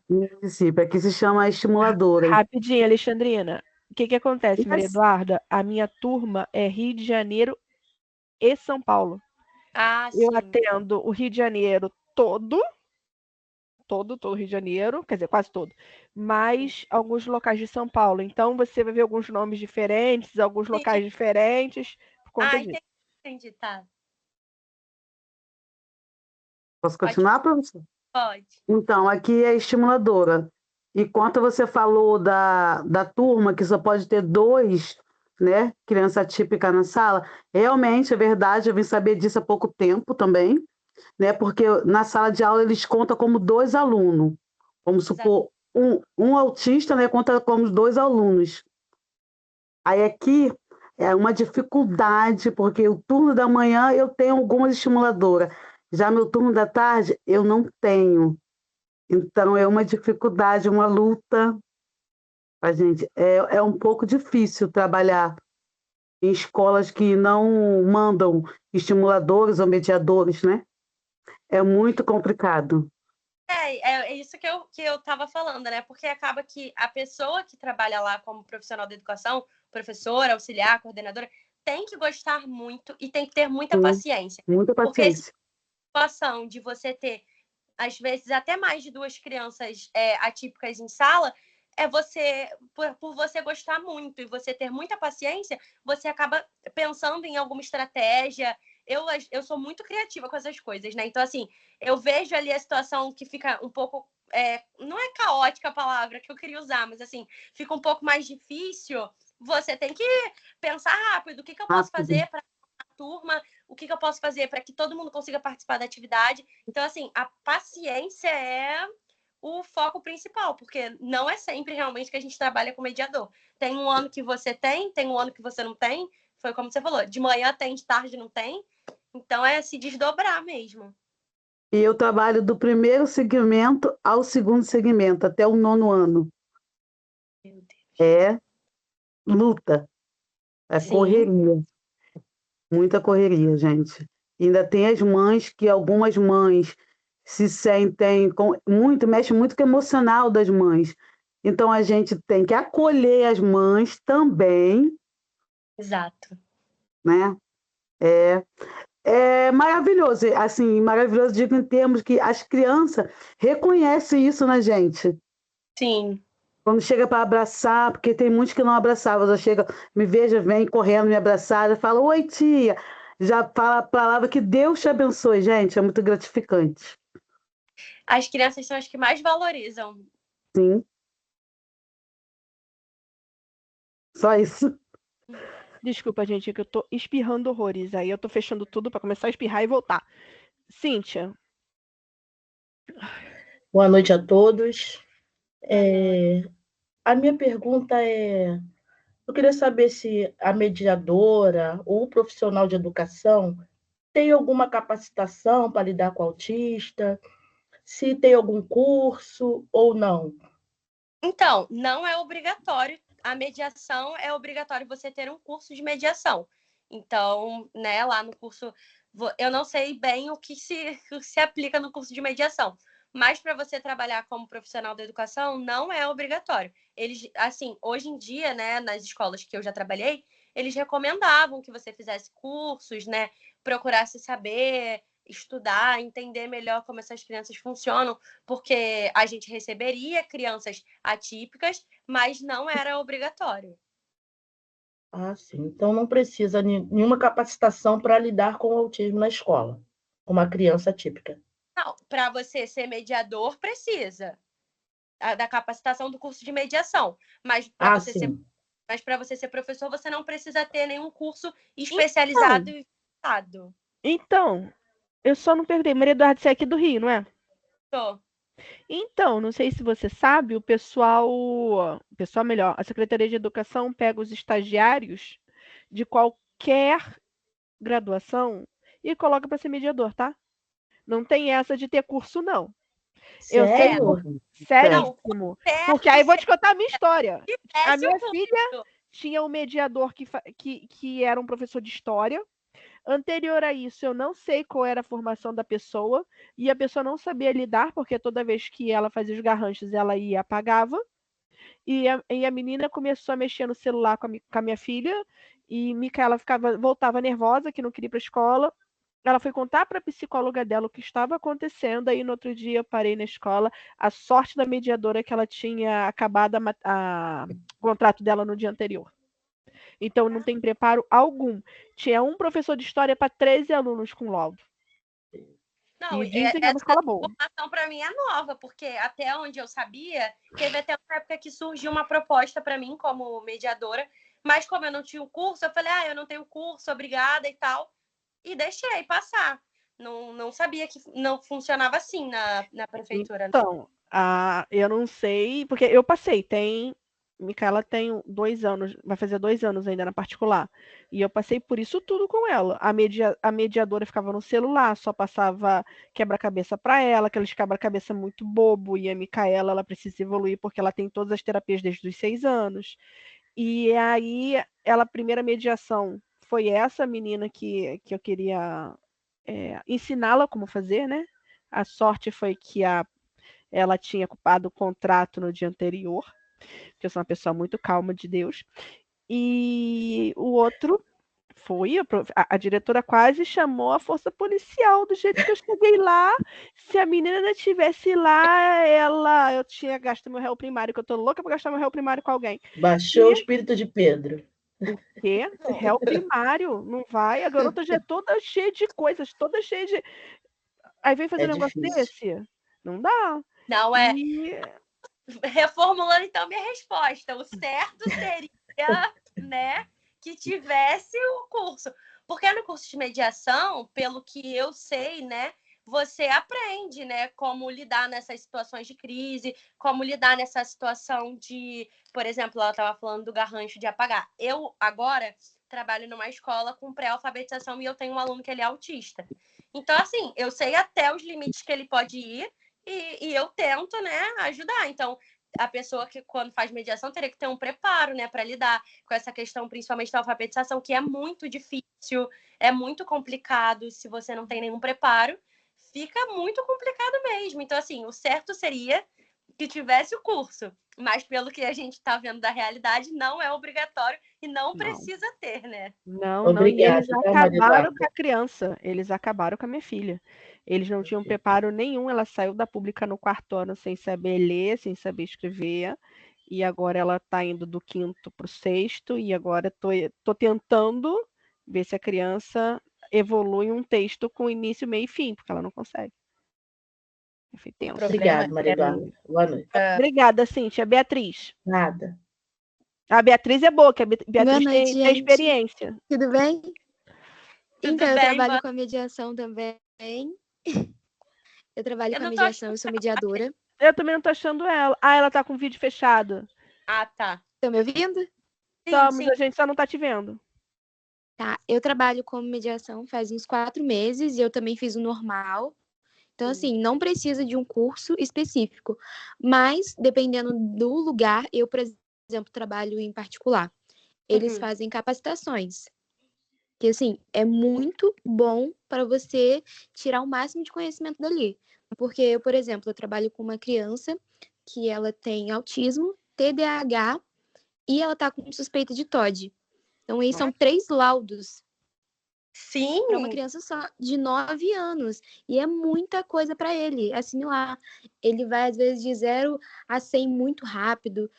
No município, aqui se chama estimuladora. Rapidinho, Alexandrina. O que acontece, Maria Eduarda? A minha turma é Rio de Janeiro e São Paulo. Eu atendo o Rio de Janeiro todo o Rio de Janeiro, quer dizer, quase todo, mas alguns locais de São Paulo. Então, você vai ver alguns nomes diferentes, alguns locais diferentes, por conta disso. Entendi, tá. Posso continuar, professor? Pode. Então, aqui é estimuladora. E quanto você falou da turma, que só pode ter 2, né, criança típica na sala, realmente é verdade, eu vim saber disso há pouco tempo também, né, porque na sala de aula eles contam como 2 alunos. Vamos supor, um autista, né, conta como 2 alunos. Aí aqui é uma dificuldade, porque o turno da manhã eu tenho algumas estimuladoras, já meu turno da tarde eu não tenho. Então, é uma dificuldade, uma luta. A gente é um pouco difícil trabalhar em escolas que não mandam estimuladores ou mediadores, né? É muito complicado. É isso que eu tava falando, né? Porque acaba que a pessoa que trabalha lá como profissional da educação, professora, auxiliar, coordenadora, tem que gostar muito e tem que ter muita Sim, paciência. muita Porque essa paciência. situação de você ter, às vezes, até mais de 2 crianças atípicas em sala, é você, por você gostar muito e você ter muita paciência, você acaba pensando em alguma estratégia. Eu sou muito criativa com essas coisas, né? Então, assim, eu vejo ali a situação que fica um pouco. Não é caótica a palavra que eu queria usar, mas assim, fica um pouco mais difícil. Você tem que pensar rápido, o que eu posso Rápido. fazer para a turma, o que eu posso fazer para que todo mundo consiga participar da atividade. Então, assim, a paciência é o foco principal, porque não é sempre realmente que a gente trabalha com mediador. Tem um ano que você tem um ano que você não tem. Foi como você falou, de manhã tem, de tarde não tem. Então é se desdobrar mesmo. E eu trabalho do primeiro segmento ao segundo segmento, até o 9º ano. Meu Deus. É luta, é Sim. correria. Muita correria, gente. Ainda tem as mães, que algumas mães se sentem mexe muito com o emocional das mães. Então a gente tem que acolher as mães também, Exato. né? É maravilhoso, assim, maravilhoso digo em termos que as crianças reconhecem isso na gente. Sim. Quando chega para abraçar, porque tem muitos que não abraçavam, já chega, me veja, vem correndo me abraçar, já fala, oi tia, já fala a palavra que Deus te abençoe, gente, é muito gratificante. As crianças são as que mais valorizam. Sim. Só isso. Desculpa, gente, é que eu tô espirrando horrores. Aí eu tô fechando tudo para começar a espirrar e voltar. Cíntia. Boa noite a todos. A minha pergunta é: eu queria saber se a mediadora ou o profissional de educação tem alguma capacitação para lidar com autista, se tem algum curso ou não. Então, não é obrigatório. A mediação é obrigatório você ter um curso de mediação. Então, né, lá no curso, eu não sei bem o que se aplica no curso de mediação, mas para você trabalhar como profissional da educação, não é obrigatório. Eles, assim, hoje em dia, né, nas escolas que eu já trabalhei, eles recomendavam que você fizesse cursos, né, procurasse saber, estudar, entender melhor como essas crianças funcionam, porque a gente receberia crianças atípicas, mas não era obrigatório. Ah, sim. Então não precisa nenhuma capacitação para lidar com o autismo na escola, com uma criança atípica. Não, para você ser mediador, precisa da capacitação do curso de mediação, mas para Ah, você ser sim. mas para você ser professor, você não precisa ter nenhum curso especializado e focado. Então, eu só não perguntei. Maria Eduarda, você é aqui do Rio, não é? Tô. Então, não sei se você sabe, o pessoal melhor, a Secretaria de Educação pega os estagiários de qualquer graduação e coloca para ser mediador, tá? Não tem essa de ter curso, não. Eu sei Sério? Não, seríssimo. Porque aí eu vou te contar a minha história. A tivesse minha um filha curso. tinha um mediador que era um professor de história. Anterior a isso, eu não sei qual era a formação da pessoa, e a pessoa não sabia lidar, porque toda vez que ela fazia os garranchos, ela ia e apagava. E a menina começou a mexer no celular com a minha filha, e Micaela voltava nervosa, que não queria ir para a escola. Ela foi contar para a psicóloga dela o que estava acontecendo, aí no outro dia eu parei na escola. A sorte da mediadora é que ela tinha acabado o contrato dela no dia anterior. Então não tem preparo algum. Tinha um professor de história para 13 alunos com laudo. Não, E dizem que é uma essa escola boa. informação para mim é nova, porque até onde eu sabia, teve até uma época que surgiu uma proposta para mim como mediadora, mas como eu não tinha o curso, eu falei, eu não tenho curso, obrigada e tal, e deixei passar. Não sabia que não funcionava assim na prefeitura. Então, eu não sei, porque eu passei, Micaela tem 2 anos, vai fazer 2 anos ainda na particular. E eu passei por isso tudo com ela. A mediadora ficava no celular, só passava quebra-cabeça para ela, aqueles quebra-cabeça muito bobo. E a Micaela, ela precisa evoluir porque ela tem todas as terapias desde os 6 anos. E aí, a primeira mediação foi essa menina que eu queria ensiná-la como fazer, né? A sorte foi que ela tinha ocupado o contrato no dia anterior, porque eu sou uma pessoa muito calma de Deus. E o outro foi, a diretora quase chamou a força policial do jeito que eu cheguei lá. Se a menina ainda estivesse lá, eu tinha gasto meu réu primário, que eu tô louca pra gastar meu réu primário com alguém. Baixou o espírito de Pedro. O quê? Réu primário? Não vai? A garota já é toda cheia de coisas, toda cheia de. Aí vem fazer um negócio difícil. desse? Não dá. Não é. Reformulando então minha resposta, o certo seria, né, que tivesse o curso. Porque no curso de mediação, pelo que eu sei, né, você aprende, né, como lidar nessas situações de crise, como lidar nessa situação de, por exemplo, ela estava falando do garrancho de apagar. Eu agora trabalho numa escola com pré-alfabetização e eu tenho um aluno que ele é autista. Então, assim, eu sei até os limites que ele pode ir e eu tento, né, ajudar. Então, a pessoa que, quando faz mediação, teria que ter um preparo, né, para lidar com essa questão, principalmente da alfabetização, que é muito difícil, é muito complicado. Se você não tem nenhum preparo, fica muito complicado mesmo. Então, assim, o certo seria que tivesse o curso, mas pelo que a gente está vendo da realidade, não é obrigatório e não precisa ter, né? Não, e Obrigada, eles acabaram com a criança, eles acabaram com a minha filha. Eles não tinham preparo nenhum, ela saiu da pública no 4º ano sem saber ler, sem saber escrever, e agora ela está indo do 5º para o 6º, e agora tô tentando ver se a criança evolui um texto com início, meio e fim, porque ela não consegue. Foi tenso. Obrigada, Maria Eduarda. Boa noite. Obrigada, Cíntia. Beatriz. Nada. A Beatriz é boa, que a Beatriz Boa noite, tem gente. experiência. Tudo bem? Então, eu bem, trabalho com a mediação também. Eu trabalho com a mediação, eu sou mediadora. Eu também não tô achando ela. Ah, ela tá com o vídeo fechado. Ah, tá. Estão me ouvindo? Estamos, a gente só não tá te vendo. Tá, eu trabalho como mediação faz uns 4 meses e eu também fiz o normal. Então, assim, não precisa de um curso específico. Mas, dependendo do lugar, eu, por exemplo, trabalho em particular. Eles fazem capacitações. Que, assim, é muito bom para você tirar o máximo de conhecimento dali. Porque eu, por exemplo, eu trabalho com uma criança que ela tem autismo, TDAH e ela tá com suspeita de TOD. Então, aí são 3 laudos. Sim. Para uma criança só de 9 anos. E é muita coisa para ele assimilar. Ele vai, às vezes, de 0 a 100 muito rápido.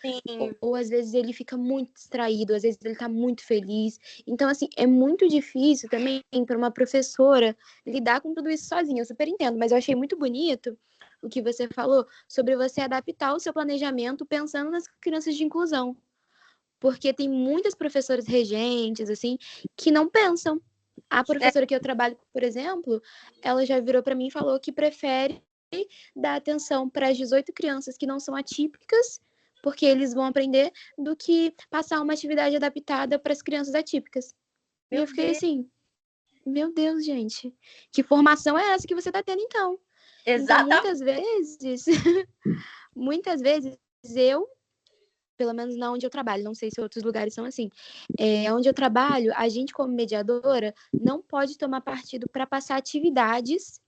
Ou às vezes ele fica muito distraído, às vezes ele tá muito feliz. Então, assim, é muito difícil também para uma professora lidar com tudo isso sozinha. Eu super entendo, mas eu achei muito bonito o que você falou sobre você adaptar o seu planejamento pensando nas crianças de inclusão. Porque tem muitas professoras regentes, assim, que não pensam. A professora que eu trabalho, por exemplo, ela já virou para mim e falou que prefere dar atenção para as 18 crianças que não são atípicas, porque eles vão aprender, do que passar uma atividade adaptada para as crianças atípicas. E eu fiquei assim, meu Deus, gente, que formação é essa que você está tendo, então? Exatamente. Então, muitas vezes eu, pelo menos na onde eu trabalho, não sei se outros lugares são assim, onde eu trabalho, a gente como mediadora não pode tomar partido para passar atividades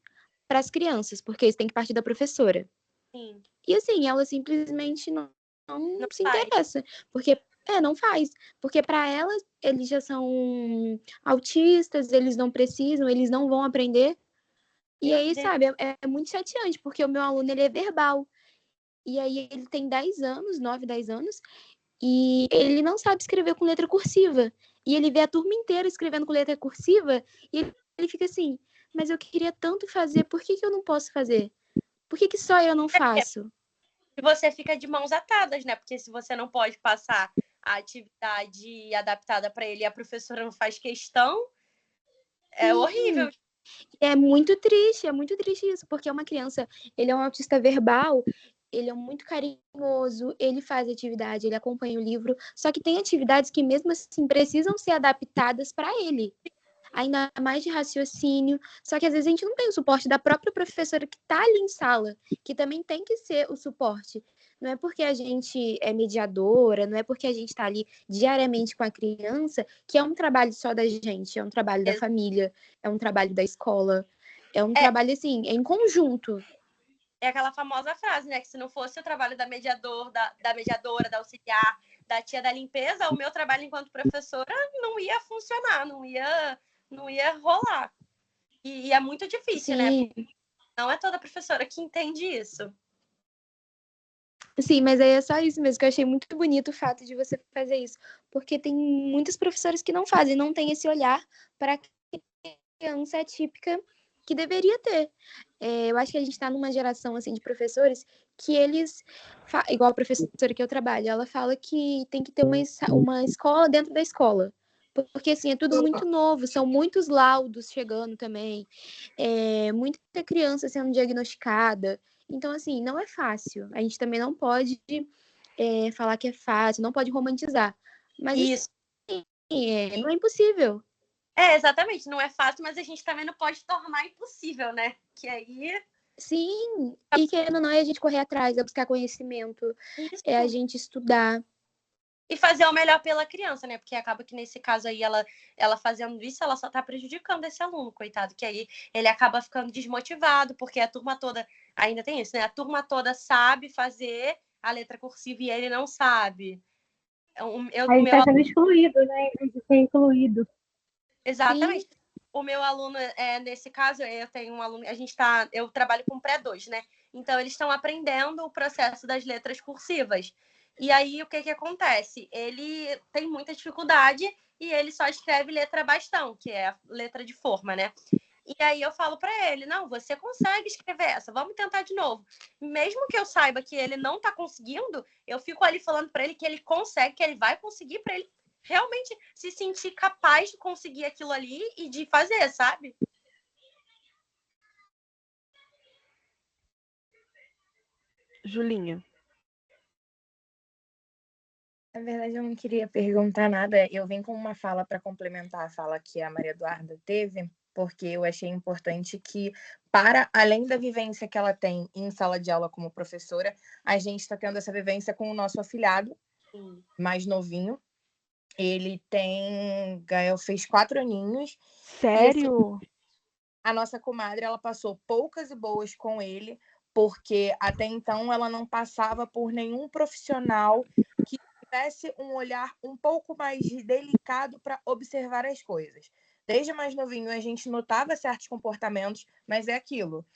para as crianças, porque isso tem que partir da professora. Sim. E assim, ela simplesmente não se interessa, porque não faz, porque para elas eles já são autistas, eles não precisam, eles não vão aprender. E aí, sabe, é muito chateante, porque o meu aluno ele é verbal. E aí ele tem 10 anos, 9, 10 anos, e ele não sabe escrever com letra cursiva. E ele vê a turma inteira escrevendo com letra cursiva, e ele fica assim, mas eu queria tanto fazer, por que eu não posso fazer? Por que só eu não faço? E você fica de mãos atadas, né? Porque se você não pode passar a atividade adaptada para ele e a professora não faz questão, é horrível. É muito triste isso, porque uma criança, ele é um autista verbal, ele é muito carinhoso, ele faz atividade, ele acompanha o livro, só que tem atividades que mesmo assim precisam ser adaptadas para ele. ainda mais de raciocínio. Só que às vezes a gente não tem o suporte da própria professora que está ali em sala, que também tem que ser o suporte. Não é porque a gente é mediadora, não é porque a gente está ali diariamente com a criança que é um trabalho só da gente, é um trabalho da família, é um trabalho da escola, é um trabalho assim, em conjunto. É aquela famosa frase, né? Que se não fosse o trabalho da mediadora, da auxiliar, da tia da limpeza, o meu trabalho enquanto professora não ia funcionar, não ia rolar. E é muito difícil, né? Porque não é toda professora que entende isso. Sim, mas aí é só isso mesmo, que eu achei muito bonito o fato de você fazer isso. Porque tem muitos professores que não fazem, não tem esse olhar para a criança atípica que deveria ter. Eu acho que a gente está numa geração assim de professores que eles, igual a professora que eu trabalho, ela fala que tem que ter uma escola dentro da escola. Porque assim, é tudo muito novo, são muitos laudos chegando também, muita criança sendo diagnosticada. Então, assim, não é fácil. A gente também não pode falar que é fácil, não pode romantizar. Mas isso. Assim, não é impossível. Exatamente. Não é fácil, mas a gente também não pode tornar impossível, né? Que aí... Sim, e querendo ou não, é a gente correr atrás, é buscar conhecimento, Isso. é a gente estudar. E fazer o melhor pela criança, né? Porque acaba que nesse caso aí, ela fazendo isso, ela só tá prejudicando esse aluno, coitado. Que aí ele acaba ficando desmotivado, porque a turma toda, ainda tem isso, né? A turma toda sabe fazer a letra cursiva e ele não sabe. Aí tá sendo excluído, né? Em vez de ser incluído. Exatamente. Sim. O meu aluno, nesse caso, eu tenho um aluno, eu trabalho com pré-2, né? Então, eles estão aprendendo o processo das letras cursivas. E aí, o que acontece? Ele tem muita dificuldade e ele só escreve letra bastão, que é a letra de forma, né? E aí eu falo para ele, não, você consegue escrever essa, vamos tentar de novo. Mesmo que eu saiba que ele não tá conseguindo, eu fico ali falando para ele que ele consegue, que ele vai conseguir, para ele realmente se sentir capaz de conseguir aquilo ali e de fazer, sabe? Julinha. Na verdade, eu não queria perguntar nada. Eu vim com uma fala para complementar a fala que a Maria Eduarda teve, porque eu achei importante que, para além da vivência que ela tem em sala de aula como professora, a gente está tendo essa vivência com o nosso afilhado, mais novinho. Ele fez 4 aninhos. Sério? E, assim, a nossa comadre, ela passou poucas e boas com ele, porque até então ela não passava por nenhum profissional que tivesse um olhar um pouco mais delicado para observar as coisas. Desde mais novinho, a gente notava certos comportamentos, mas é aquilo.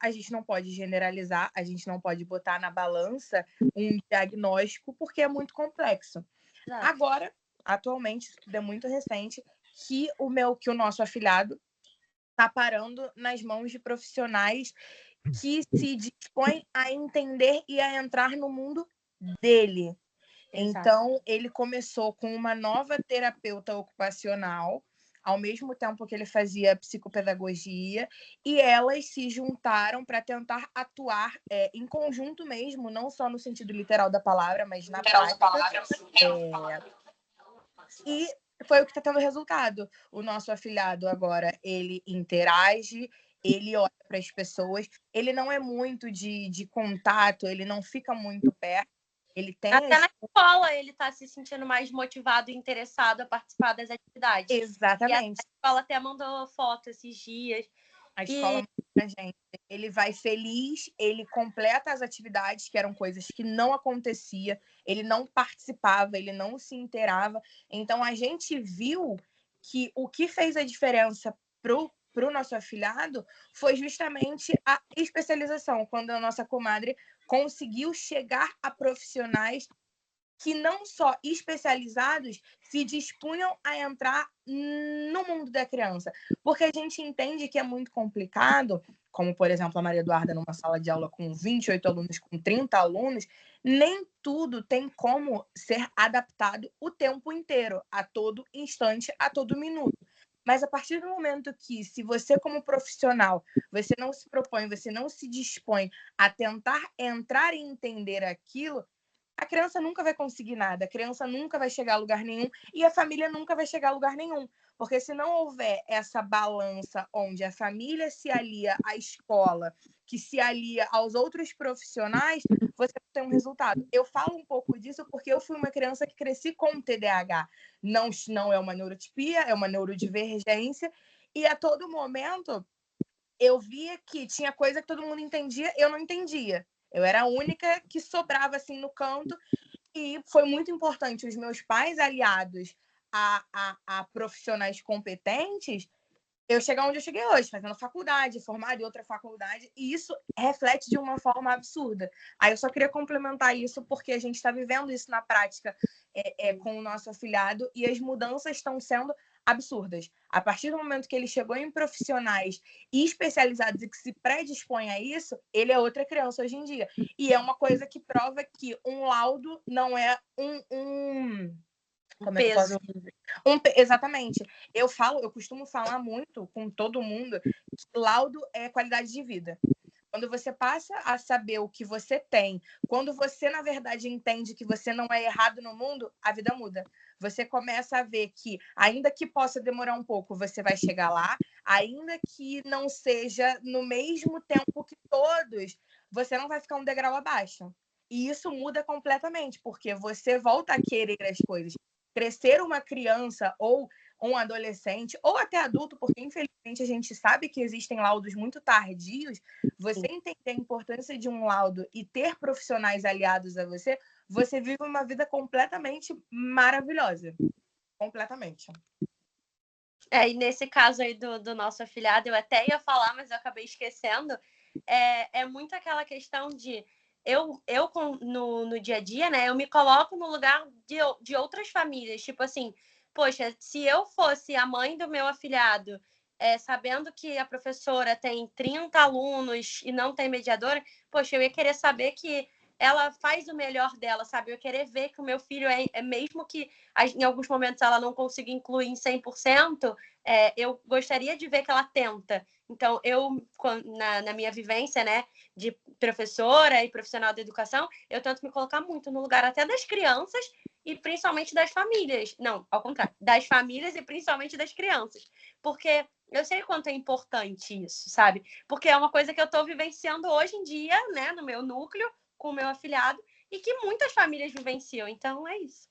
A gente não pode generalizar, a gente não pode botar na balança um diagnóstico, porque é muito complexo. Exato. Agora, atualmente, isso tudo é muito recente, que o nosso afilhado está parando nas mãos de profissionais que se dispõem a entender e a entrar no mundo dele. Exato. Então, ele começou com uma nova terapeuta ocupacional, ao mesmo tempo que ele fazia psicopedagogia, e elas se juntaram para tentar atuar em conjunto mesmo, não só no sentido literal da palavra, mas na prática. E foi o que está tendo resultado. O nosso afilhado agora, ele interage, ele olha para as pessoas, ele não é muito de contato, ele não fica muito perto. Ele tem até na escola ele está se sentindo mais motivado e interessado a participar das atividades. Exatamente. E a escola até mandou foto esses dias. A escola manda pra gente. Ele vai feliz, ele completa as atividades, que eram coisas que não acontecia, ele não participava, ele não se inteirava. Então, a gente viu que o que fez a diferença pro nosso afilhado foi justamente a especialização, quando a nossa comadre conseguiu chegar a profissionais que não só especializados se dispunham a entrar no mundo da criança. Porque a gente entende que é muito complicado, como, por exemplo, a Maria Eduarda numa sala de aula com 28 alunos, com 30 alunos, nem tudo tem como ser adaptado o tempo inteiro, a todo instante, a todo minuto. Mas a partir do momento que, se você como profissional, você não se propõe, você não se dispõe a tentar entrar e entender aquilo, a criança nunca vai conseguir nada, a criança nunca vai chegar a lugar nenhum e a família nunca vai chegar a lugar nenhum. Porque se não houver essa balança onde a família se alia à escola, que se alia aos outros profissionais, você tem um resultado. Eu falo um pouco disso porque eu fui uma criança que cresci com TDAH. Não é uma neurotipia, é uma neurodivergência. E a todo momento eu via que tinha coisa que todo mundo entendia, eu não entendia. Eu era a única que sobrava assim no canto. E foi muito importante os meus pais aliados a profissionais competentes, eu chegar onde eu cheguei hoje, fazendo faculdade, formada em outra faculdade, e isso reflete de uma forma absurda. Aí eu só queria complementar isso, porque a gente está vivendo isso na prática com o nosso afilhado, e as mudanças estão sendo absurdas. A partir do momento que ele chegou em profissionais e especializados e que se predispõe a isso, ele é outra criança hoje em dia. E é uma coisa que prova que um laudo não é como é que eu posso dizer? Exatamente. Eu costumo falar muito com todo mundo que laudo é qualidade de vida. Quando você passa a saber o que você tem, quando você, na verdade, entende que você não é errado no mundo, a vida muda. Você começa a ver que, ainda que possa demorar um pouco, você vai chegar lá, ainda que não seja no mesmo tempo que todos, você não vai ficar um degrau abaixo. E isso muda completamente, porque você volta a querer as coisas. Crescer uma criança ou um adolescente, ou até adulto, porque infelizmente a gente sabe que existem laudos muito tardios, você entender a importância de um laudo e ter profissionais aliados a você, você vive uma vida completamente maravilhosa. Completamente. E nesse caso aí do nosso afilhado, eu até ia falar, mas eu acabei esquecendo, é muito aquela questão de eu no dia a dia, né, eu me coloco no lugar de outras famílias, tipo assim, poxa, se eu fosse a mãe do meu afilhado, sabendo que a professora tem 30 alunos e não tem mediadora, poxa, eu ia querer saber que ela faz o melhor dela, sabe? Eu ia querer ver que o meu filho mesmo que em alguns momentos ela não consiga incluir em 100%, eu gostaria de ver que ela tenta. Então, eu, na minha vivência, né, de professora e profissional da educação, eu tento me colocar muito no lugar até das crianças e principalmente das famílias. Não, ao contrário, das famílias e principalmente das crianças. Porque eu sei quanto é importante isso, sabe? Porque é uma coisa que eu estou vivenciando hoje em dia, né, no meu núcleo, com o meu afilhado, e que muitas famílias vivenciam. Então, é isso.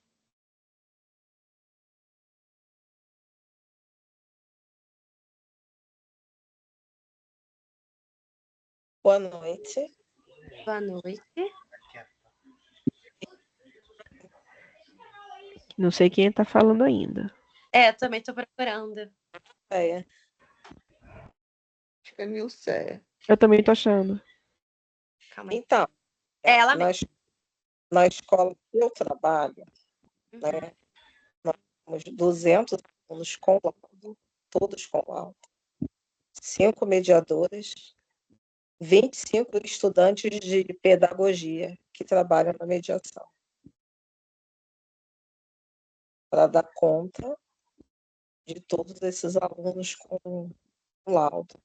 Boa noite. Boa noite. Não sei quem está falando ainda. Também estou procurando. Acho que é Nilceia. Eu também estou achando. Calma aí. Então, ela na escola que eu trabalho, né, nós temos 200 alunos com laudo, todos com laudo, 5 mediadoras, 25 estudantes de pedagogia que trabalham na mediação, para dar conta de todos esses alunos com laudo.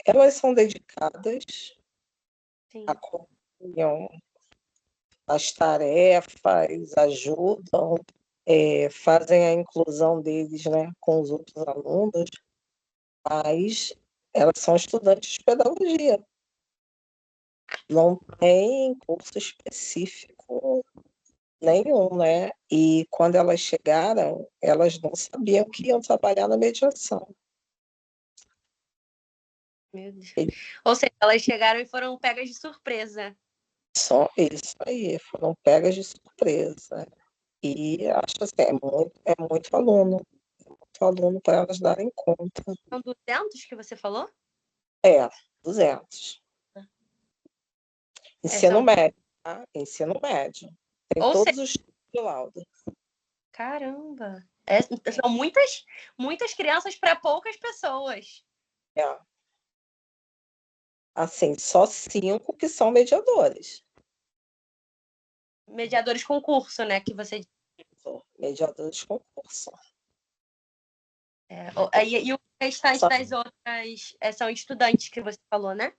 Elas são dedicadas, acompanham as tarefas, ajudam, fazem a inclusão deles, né, com os outros alunos, mas elas são estudantes de pedagogia. Não tem curso específico nenhum, né? E quando elas chegaram, elas não sabiam que iam trabalhar na mediação. Meu Deus. Ou seja, elas chegaram e foram pegas de surpresa. Só isso aí, foram pegas de surpresa. E acho assim, é muito aluno para elas darem conta. São 200 que você falou? 200. Ensino médio, tá? Ensino médio. Tem todos os tipos de laudo. Caramba! São muitas crianças para poucas pessoas. Assim, só 5 que são mediadores. Mediadores com curso, né? Que você mediadores com curso. E o restante das outras são estudantes que você falou, né?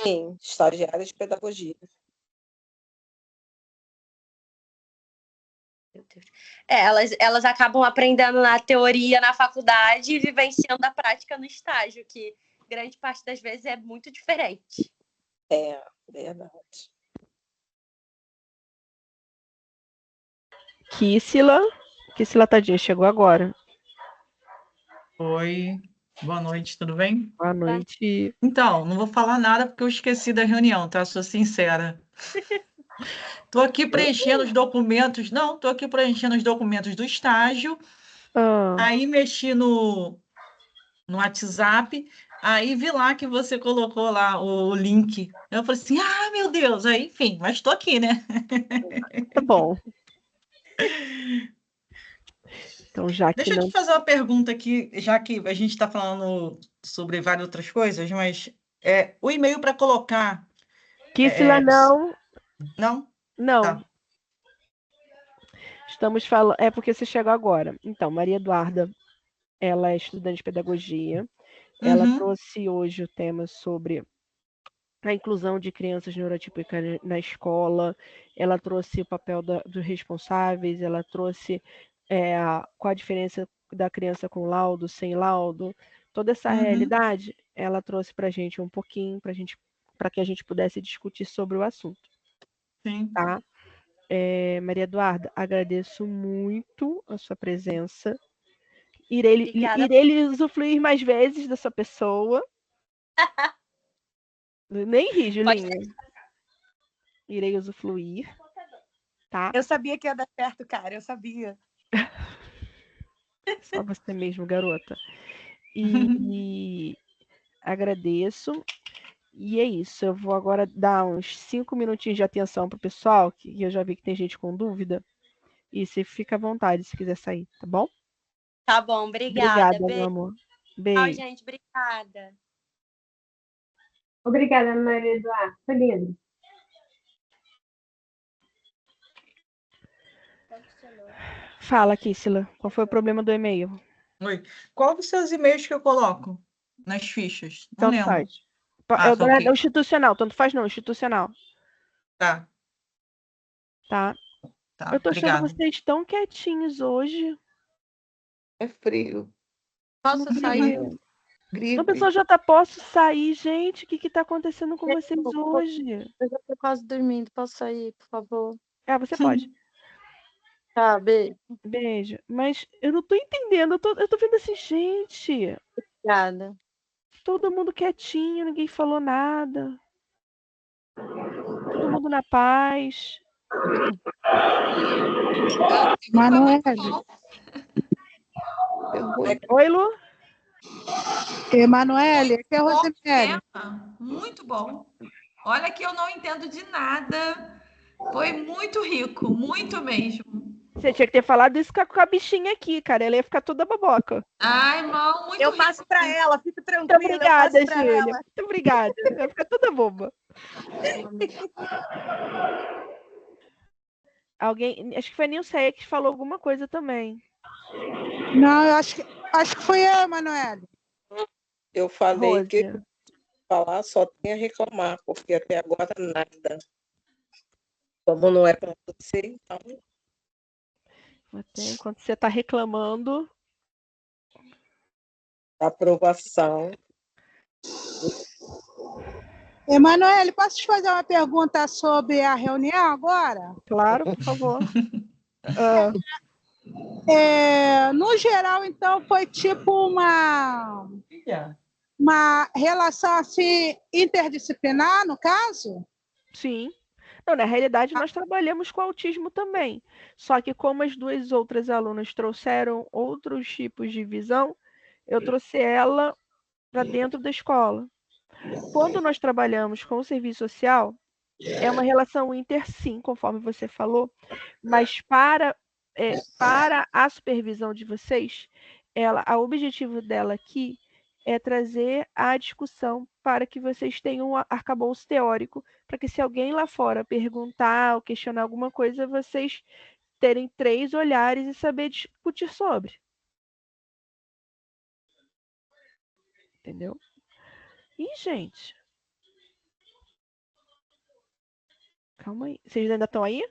Sim, estagiários de pedagogia. Meu Deus. Elas acabam aprendendo na teoria na faculdade e vivenciando a prática no estágio, que grande parte das vezes é muito diferente. É, verdade. Kissila, tadinha, chegou agora. Oi, boa noite, tudo bem? Boa noite. Então, não vou falar nada porque eu esqueci da reunião, tá? Sou sincera. Tô aqui preenchendo os documentos. Não, tô aqui preenchendo os documentos do estágio. Aí mexi no WhatsApp. Aí vi lá que você colocou lá o link. Eu falei assim, ah, meu Deus. Aí, enfim, mas tô aqui, né? Tá bom. Então, já que Deixa eu te fazer uma pergunta aqui, já que a gente está falando sobre várias outras coisas, mas o e-mail para colocar. Kissila, não. Não? Não. Tá. Estamos falando. É porque você chegou agora. Então, Maria Eduarda, ela é estudante de pedagogia. Ela trouxe hoje o tema sobre a inclusão de crianças neurotípicas na escola. Ela trouxe o papel dos responsáveis. Ela trouxe qual a diferença da criança com laudo, sem laudo. Toda essa realidade, ela trouxe para a gente um pouquinho, para que a gente pudesse discutir sobre o assunto. Sim. Tá? Maria Eduarda, agradeço muito a sua presença. Irei usufruir mais vezes da sua pessoa. Nem ri, Julinha. Irei usufruir. Tá? Eu sabia que ia dar certo, cara. Eu sabia. Só você mesmo, garota. E agradeço. E é isso. Eu vou agora dar uns 5 minutinhos de atenção pro pessoal, que eu já vi que tem gente com dúvida. E você fica à vontade se quiser sair, tá bom? Tá bom, obrigada. Obrigada, meu amor. Tchau, Beijo. gente. Obrigada. Obrigada, Maria Eduarda. Foi lindo. Fala, Kissila. Qual foi o problema do e-mail? Oi. Qual dos seus e-mails que eu coloco nas fichas? Não Tanto lembro. faz. Ok. É o institucional. Tanto faz não, institucional. Tá. Tá? Tá, Eu tô achando obrigada. vocês tão quietinhos hoje. É frio. Posso sair? A pessoa já tá, posso sair, gente. O que tá acontecendo com vocês hoje? Eu já tô quase dormindo. Posso sair, por favor? Você pode. Tá, beijo. Beijo. Mas eu não tô entendendo. Eu tô vendo assim, gente. Obrigada. Todo mundo quietinho, ninguém falou nada. Todo mundo na paz. Manoel. Oi, Lu? Emanuele, aqui é a Bom Rosemiele. tema, muito bom. Olha que eu não entendo de nada. Foi muito rico, muito mesmo. Você tinha que ter falado isso com a bichinha aqui, cara. Ela ia ficar toda baboca. Ai, irmão, muito Eu rico. passo para ela, fica tranquila. Muito obrigada, eu passo pra Júlia. ela. Muito obrigada. Ela vai ficar toda boba. Alguém, acho que foi a Nilceia que falou alguma coisa também. Não, eu acho que foi eu, Emanuele. Eu falei Rose. que falar só tem a reclamar, porque até agora nada. Como não é para você, então. Até enquanto você está reclamando. Aprovação. Emanuele, posso te fazer uma pergunta sobre a reunião agora? Claro, por favor. No geral, então, foi tipo uma relação assim interdisciplinar, no caso? Sim. Não, na realidade, nós trabalhamos com autismo também. Só que como as duas outras alunas trouxeram outros tipos de visão, eu trouxe ela para dentro da escola. Quando nós trabalhamos com o serviço social, é uma relação inter, sim, conforme você falou, mas para a supervisão de vocês, o objetivo dela aqui é trazer a discussão para que vocês tenham um arcabouço teórico, para que se alguém lá fora perguntar ou questionar alguma coisa, vocês terem 3 olhares e saber discutir sobre. Entendeu? Ih, gente. Calma aí. Vocês ainda estão aí?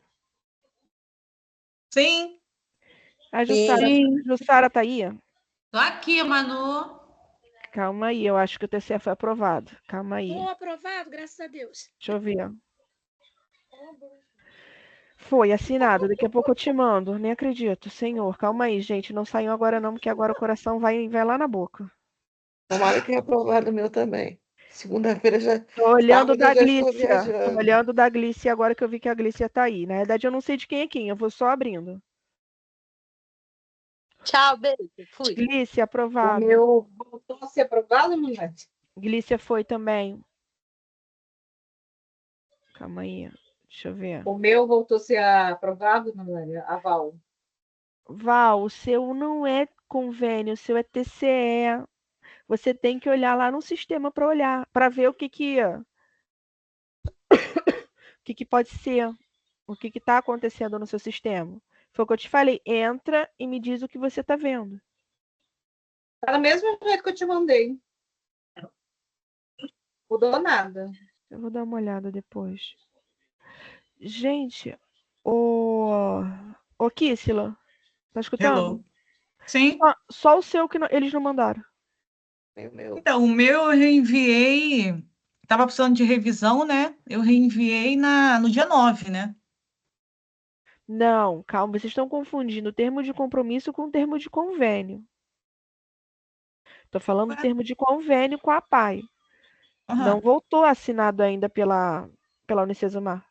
Sim. A Jussara tá aí? Tô aqui, Manu. Calma aí, eu acho que o TCE foi aprovado. Calma aí. Tô aprovado, graças a Deus. Deixa eu ver. Foi assinado. Daqui a pouco eu te mando. Nem acredito. Senhor, calma aí, gente. Não saiu agora não, porque agora o coração vai lá na boca. Tomara que é aprovado o meu também. Segunda-feira já. Tô olhando Sábado da eu já estou Glícia. Tô viajando. olhando da Glícia agora que eu vi que a Glícia tá aí. Na verdade, eu não sei de quem é quem. Eu vou só abrindo. Tchau, beijo. Fui. Glícia, O aprovado. meu voltou a ser aprovado, Minete? Glícia foi também. Calma aí. Deixa eu ver. O meu voltou a ser aprovado, Minete? A Val. Val, o seu não é convênio, o seu é TCE. Você tem que olhar lá no sistema para olhar, para ver o que pode ser, o que está acontecendo no seu sistema. Foi o que eu te falei. Entra e me diz o que você está vendo. Tá do mesmo jeito que eu te mandei. Mudou nada. Eu vou dar uma olhada depois. Gente, ô Kissila, tá escutando? Hello. Sim. Só o seu que eles não mandaram. Então, o meu eu reenviei. Estava precisando de revisão, né? Eu reenviei no dia 9, né? Não, calma, vocês estão confundindo o termo de compromisso com o termo de convênio. Estou falando do termo de convênio com a PAI. Não voltou assinado ainda pela Unicesumar.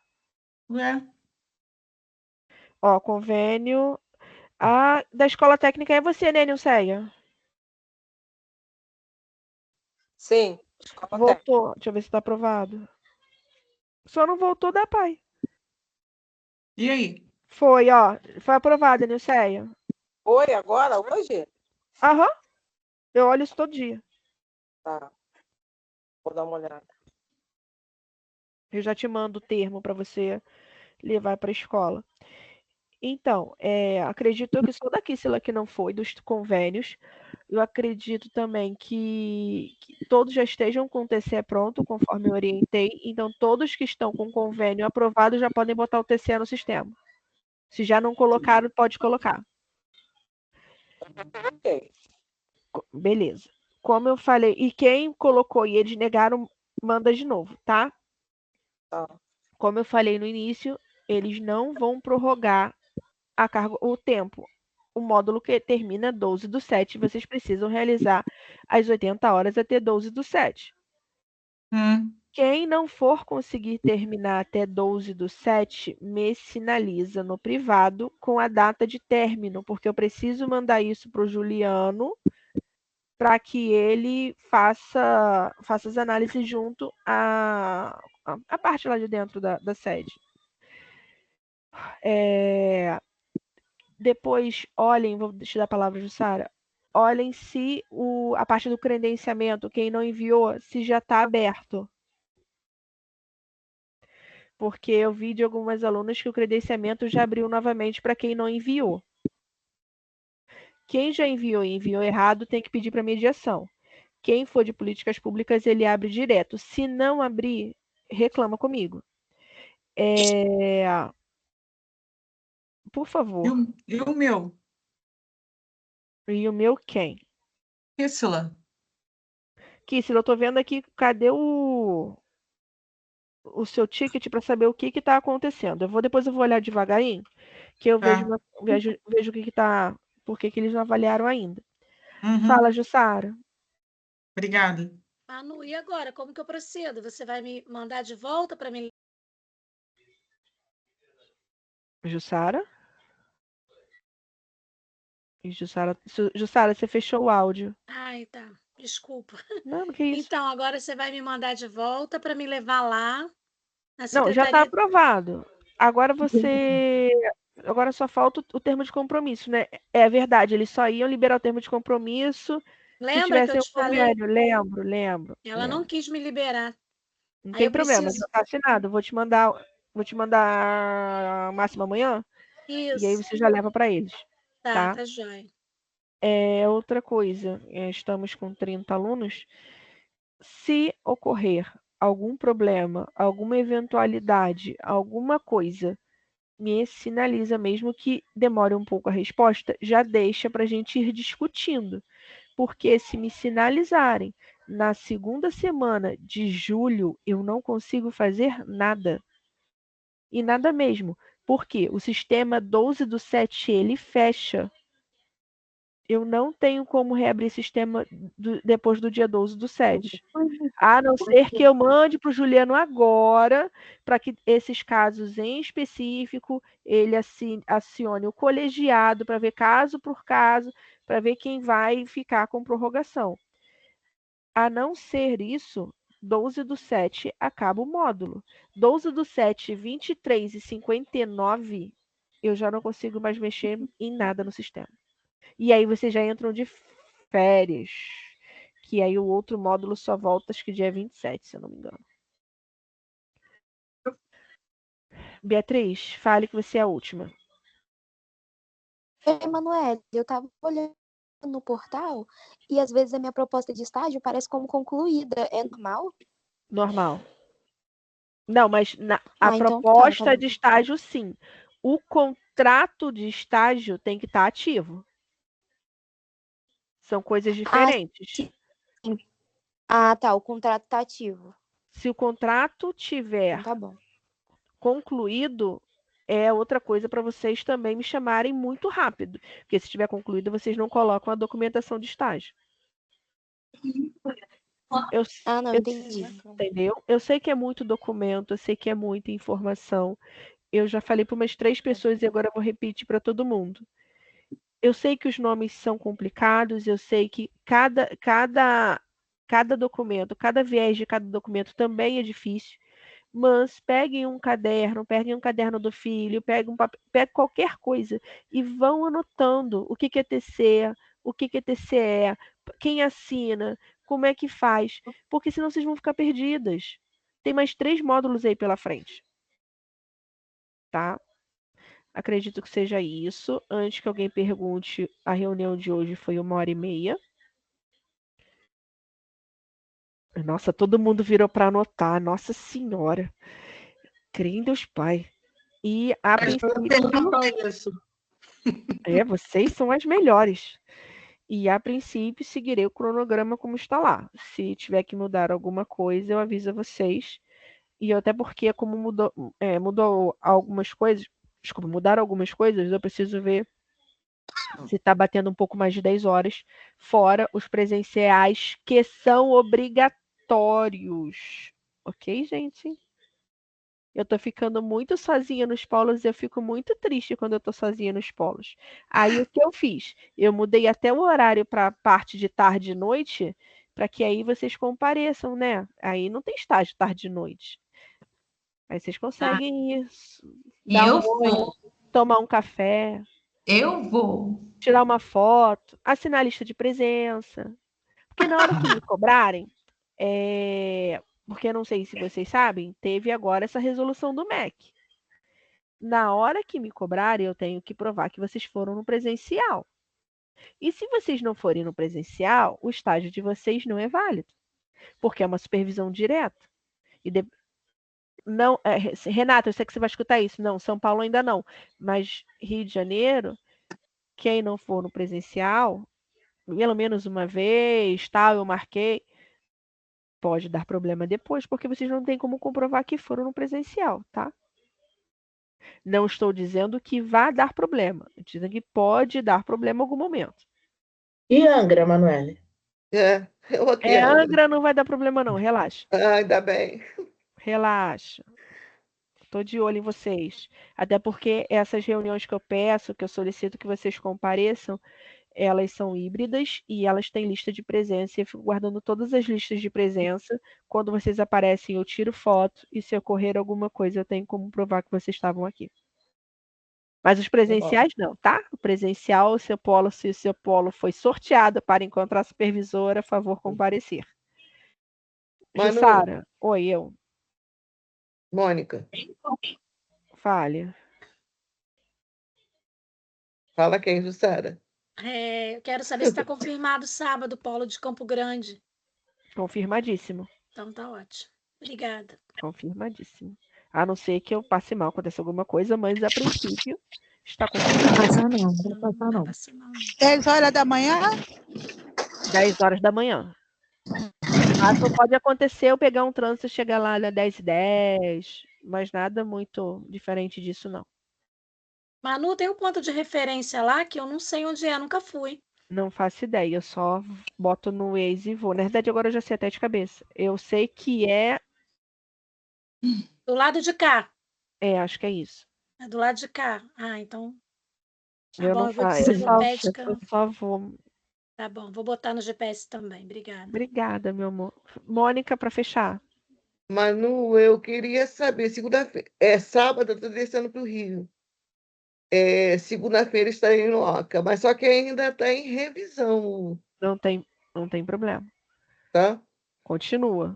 Ué. Ó, convênio. Da escola técnica é você, né, Nilceia? Sim. Voltou. Deixa eu ver se está aprovado. Só não voltou da PAI. E aí? Foi, ó. Foi aprovada, Nilceia. Foi agora, hoje? Aham. Eu olho isso todo dia. Tá. Vou dar uma olhada. Eu já te mando o termo para você levar para a escola. Então, acredito que só da Kissila que não foi, dos convênios. Eu acredito também que todos já estejam com o TCE pronto, conforme eu orientei. Então, todos que estão com convênio aprovado já podem botar o TCE no sistema. Se já não colocaram, pode colocar. Ok. Beleza. Como eu falei, e quem colocou e eles negaram, manda de novo, tá? Tá. Como eu falei no início, eles não vão prorrogar a carga, o tempo. O módulo que termina 12/7, vocês precisam realizar as 80 horas até 12/7. Quem não for conseguir terminar até 12/7, me sinaliza no privado com a data de término, porque eu preciso mandar isso para o Juliano para que ele faça as análises junto à parte lá de dentro da sede. Depois, olhem, vou te dar a palavra, Jussara. Olhem se a parte do credenciamento, quem não enviou, se já está aberto. Porque eu vi de algumas alunas que o credenciamento já abriu novamente para quem não enviou. Quem já enviou e enviou errado tem que pedir para mediação. Quem for de políticas públicas, ele abre direto. Se não abrir, reclama comigo. Por favor. E o meu? E o meu quem? Kissila. Kissila, eu tô vendo aqui, cadê o seu ticket para saber o que está acontecendo. Depois eu vou olhar devagarinho, que eu vejo o que está, por que eles não avaliaram ainda. Fala, Jussara. Obrigada. Manu, e agora? Como que eu procedo? Você vai me mandar de volta para mim? Jussara? Jussara, você fechou o áudio. Ai, tá. Desculpa. Não, que isso. Então, agora você vai me mandar de volta para me levar lá na Não, já está secretaria. aprovado. Agora agora só falta o termo de compromisso, né? É verdade, eles só iam liberar o termo de compromisso se Lembra que tivessem eu um te falei? convênio. Lembro. Ela não quis me liberar. Não Aí tem eu problema, preciso. já está assinado. Vou te mandar a máxima amanhã. Isso. E aí você já leva para eles. Tá jóia. Outra coisa, estamos com 30 alunos. Se ocorrer algum problema, alguma eventualidade, alguma coisa me sinaliza, mesmo que demore um pouco a resposta, já deixa para a gente ir discutindo. Porque se me sinalizarem na segunda semana de julho, eu não consigo fazer nada. E nada mesmo. Porque o sistema 12/7, ele fecha. Eu não tenho como reabrir sistema depois do dia 12/7. A não ser que eu mande para o Juliano agora, para que esses casos em específico, ele acione o colegiado para ver caso por caso, para ver quem vai ficar com prorrogação. A não ser isso, 12/7 acaba o módulo. 12/7, 23h59, eu já não consigo mais mexer em nada no sistema. E aí vocês já entram de férias, que aí o outro módulo só volta acho que dia 27, se eu não me engano. Beatriz, fale que você é a última. Emanuele, eu estava olhando no portal e às vezes a minha proposta de estágio parece como concluída. É normal? Normal. Não, mas a então proposta tá de estágio, sim. O contrato de estágio tem que estar ativo. São coisas diferentes. Tá. O contrato está ativo. Se o contrato tiver tá bom. concluído, é outra coisa para vocês também me chamarem muito rápido. Porque se tiver concluído, vocês não colocam a documentação de estágio. Não, entendi. Entendeu? Eu sei que é muito documento, eu sei que é muita informação. Eu já falei para umas 3 pessoas e agora eu vou repetir para todo mundo. Eu sei que os nomes são complicados, eu sei que cada documento, cada viés de cada documento também é difícil, mas peguem um caderno do filho, peguem qualquer coisa e vão anotando o que é TC, o que é TCE, quem assina, como é que faz, porque senão vocês vão ficar perdidas. Tem mais 3 módulos aí pela frente. Tá? Acredito que seja isso. Antes que alguém pergunte, a reunião de hoje foi 1h30. Nossa, todo mundo virou para anotar. Nossa Senhora. Crê em Deus Pai. E a princípio... vocês são as melhores. E a princípio seguirei o cronograma como está lá. Se tiver que mudar alguma coisa, eu aviso a vocês. E até porque, como mudou algumas coisas, mudaram algumas coisas, eu preciso ver se está batendo um pouco mais de 10 horas, fora os presenciais que são obrigatórios. Ok, gente? Eu tô ficando muito sozinha nos polos e eu fico muito triste quando eu tô sozinha nos polos. Aí o que eu fiz? Eu mudei até o horário para a parte de tarde e noite, para que aí vocês compareçam, né? Aí não tem estágio tarde e noite. Aí vocês conseguem ir, dar um oi, tomar um café. Eu vou. Tirar uma foto, assinar a lista de presença. Porque na hora que me cobrarem, porque eu não sei se vocês sabem, teve agora essa resolução do MEC. Na hora que me cobrarem, eu tenho que provar que vocês foram no presencial. E se vocês não forem no presencial, o estágio de vocês não é válido, porque é uma supervisão direta. Não, Renata, eu sei que você vai escutar isso. Não, São Paulo ainda não. Mas Rio de Janeiro, quem não for no presencial, pelo menos uma vez, eu marquei, pode dar problema depois, porque vocês não têm como comprovar que foram no presencial, tá? Não estou dizendo que vai dar problema, estou dizendo que pode dar problema em algum momento. E Angra, Manoele? Angra não vai dar problema não, relaxa. Ainda bem. Relaxa. Estou de olho em vocês. Até porque essas reuniões que eu peço, que eu solicito que vocês compareçam, elas são híbridas e elas têm lista de presença. Eu fico guardando todas as listas de presença. Quando vocês aparecem, eu tiro foto e se ocorrer alguma coisa, eu tenho como provar que vocês estavam aqui. Mas os presenciais não, tá? O presencial, se o seu polo foi sorteado para encontrar a supervisora, a favor comparecer. Jussara, oi, eu. Mônica. Fale. Fala quem, Jussara? Eu quero saber se está confirmado sábado o polo de Campo Grande. Confirmadíssimo. Então tá ótimo. Obrigada. Confirmadíssimo. A não ser que eu passe mal, aconteça alguma coisa, mas a princípio está Não confirmado. vai passar, não. Não vai passar, não. 10 horas da manhã? 10 horas da manhã. Só pode acontecer eu pegar um trânsito e chegar lá às 10h10, mas nada muito diferente disso, não. Manu, tem um ponto de referência lá que eu não sei onde é, nunca fui. Não faço ideia, eu só boto no Waze e vou. Na verdade, agora eu já sei até de cabeça. Eu sei que é. Do lado de cá. Acho que é isso. É do lado de cá. Ah, então. Tá Eu bom, não eu vou faço. dizer no pet que Eu só vou. Tá bom, vou botar no GPS também. Obrigada. Obrigada, meu amor. Mônica, para fechar. Manu, eu queria saber, segunda-feira, sábado eu estou descendo para o Rio. Segunda-feira estarei em Oca, mas só que ainda está em revisão. Não tem problema. Tá? Continua.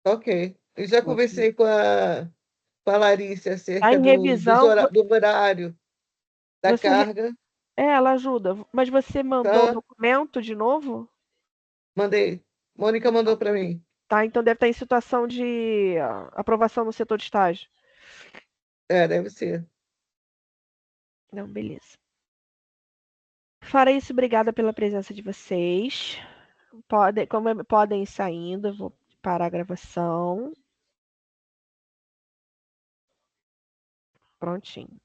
Ok. Eu já conversei com a Larissa Tá acerca em revisão. do horário da carga. Ela ajuda. Mas você mandou o documento de novo? Mandei. Mônica mandou para mim. Tá, então deve estar em situação de aprovação no setor de estágio. Deve ser. Não, beleza. Fora isso, obrigada pela presença de vocês. Podem ir saindo, eu vou parar a gravação. Prontinho.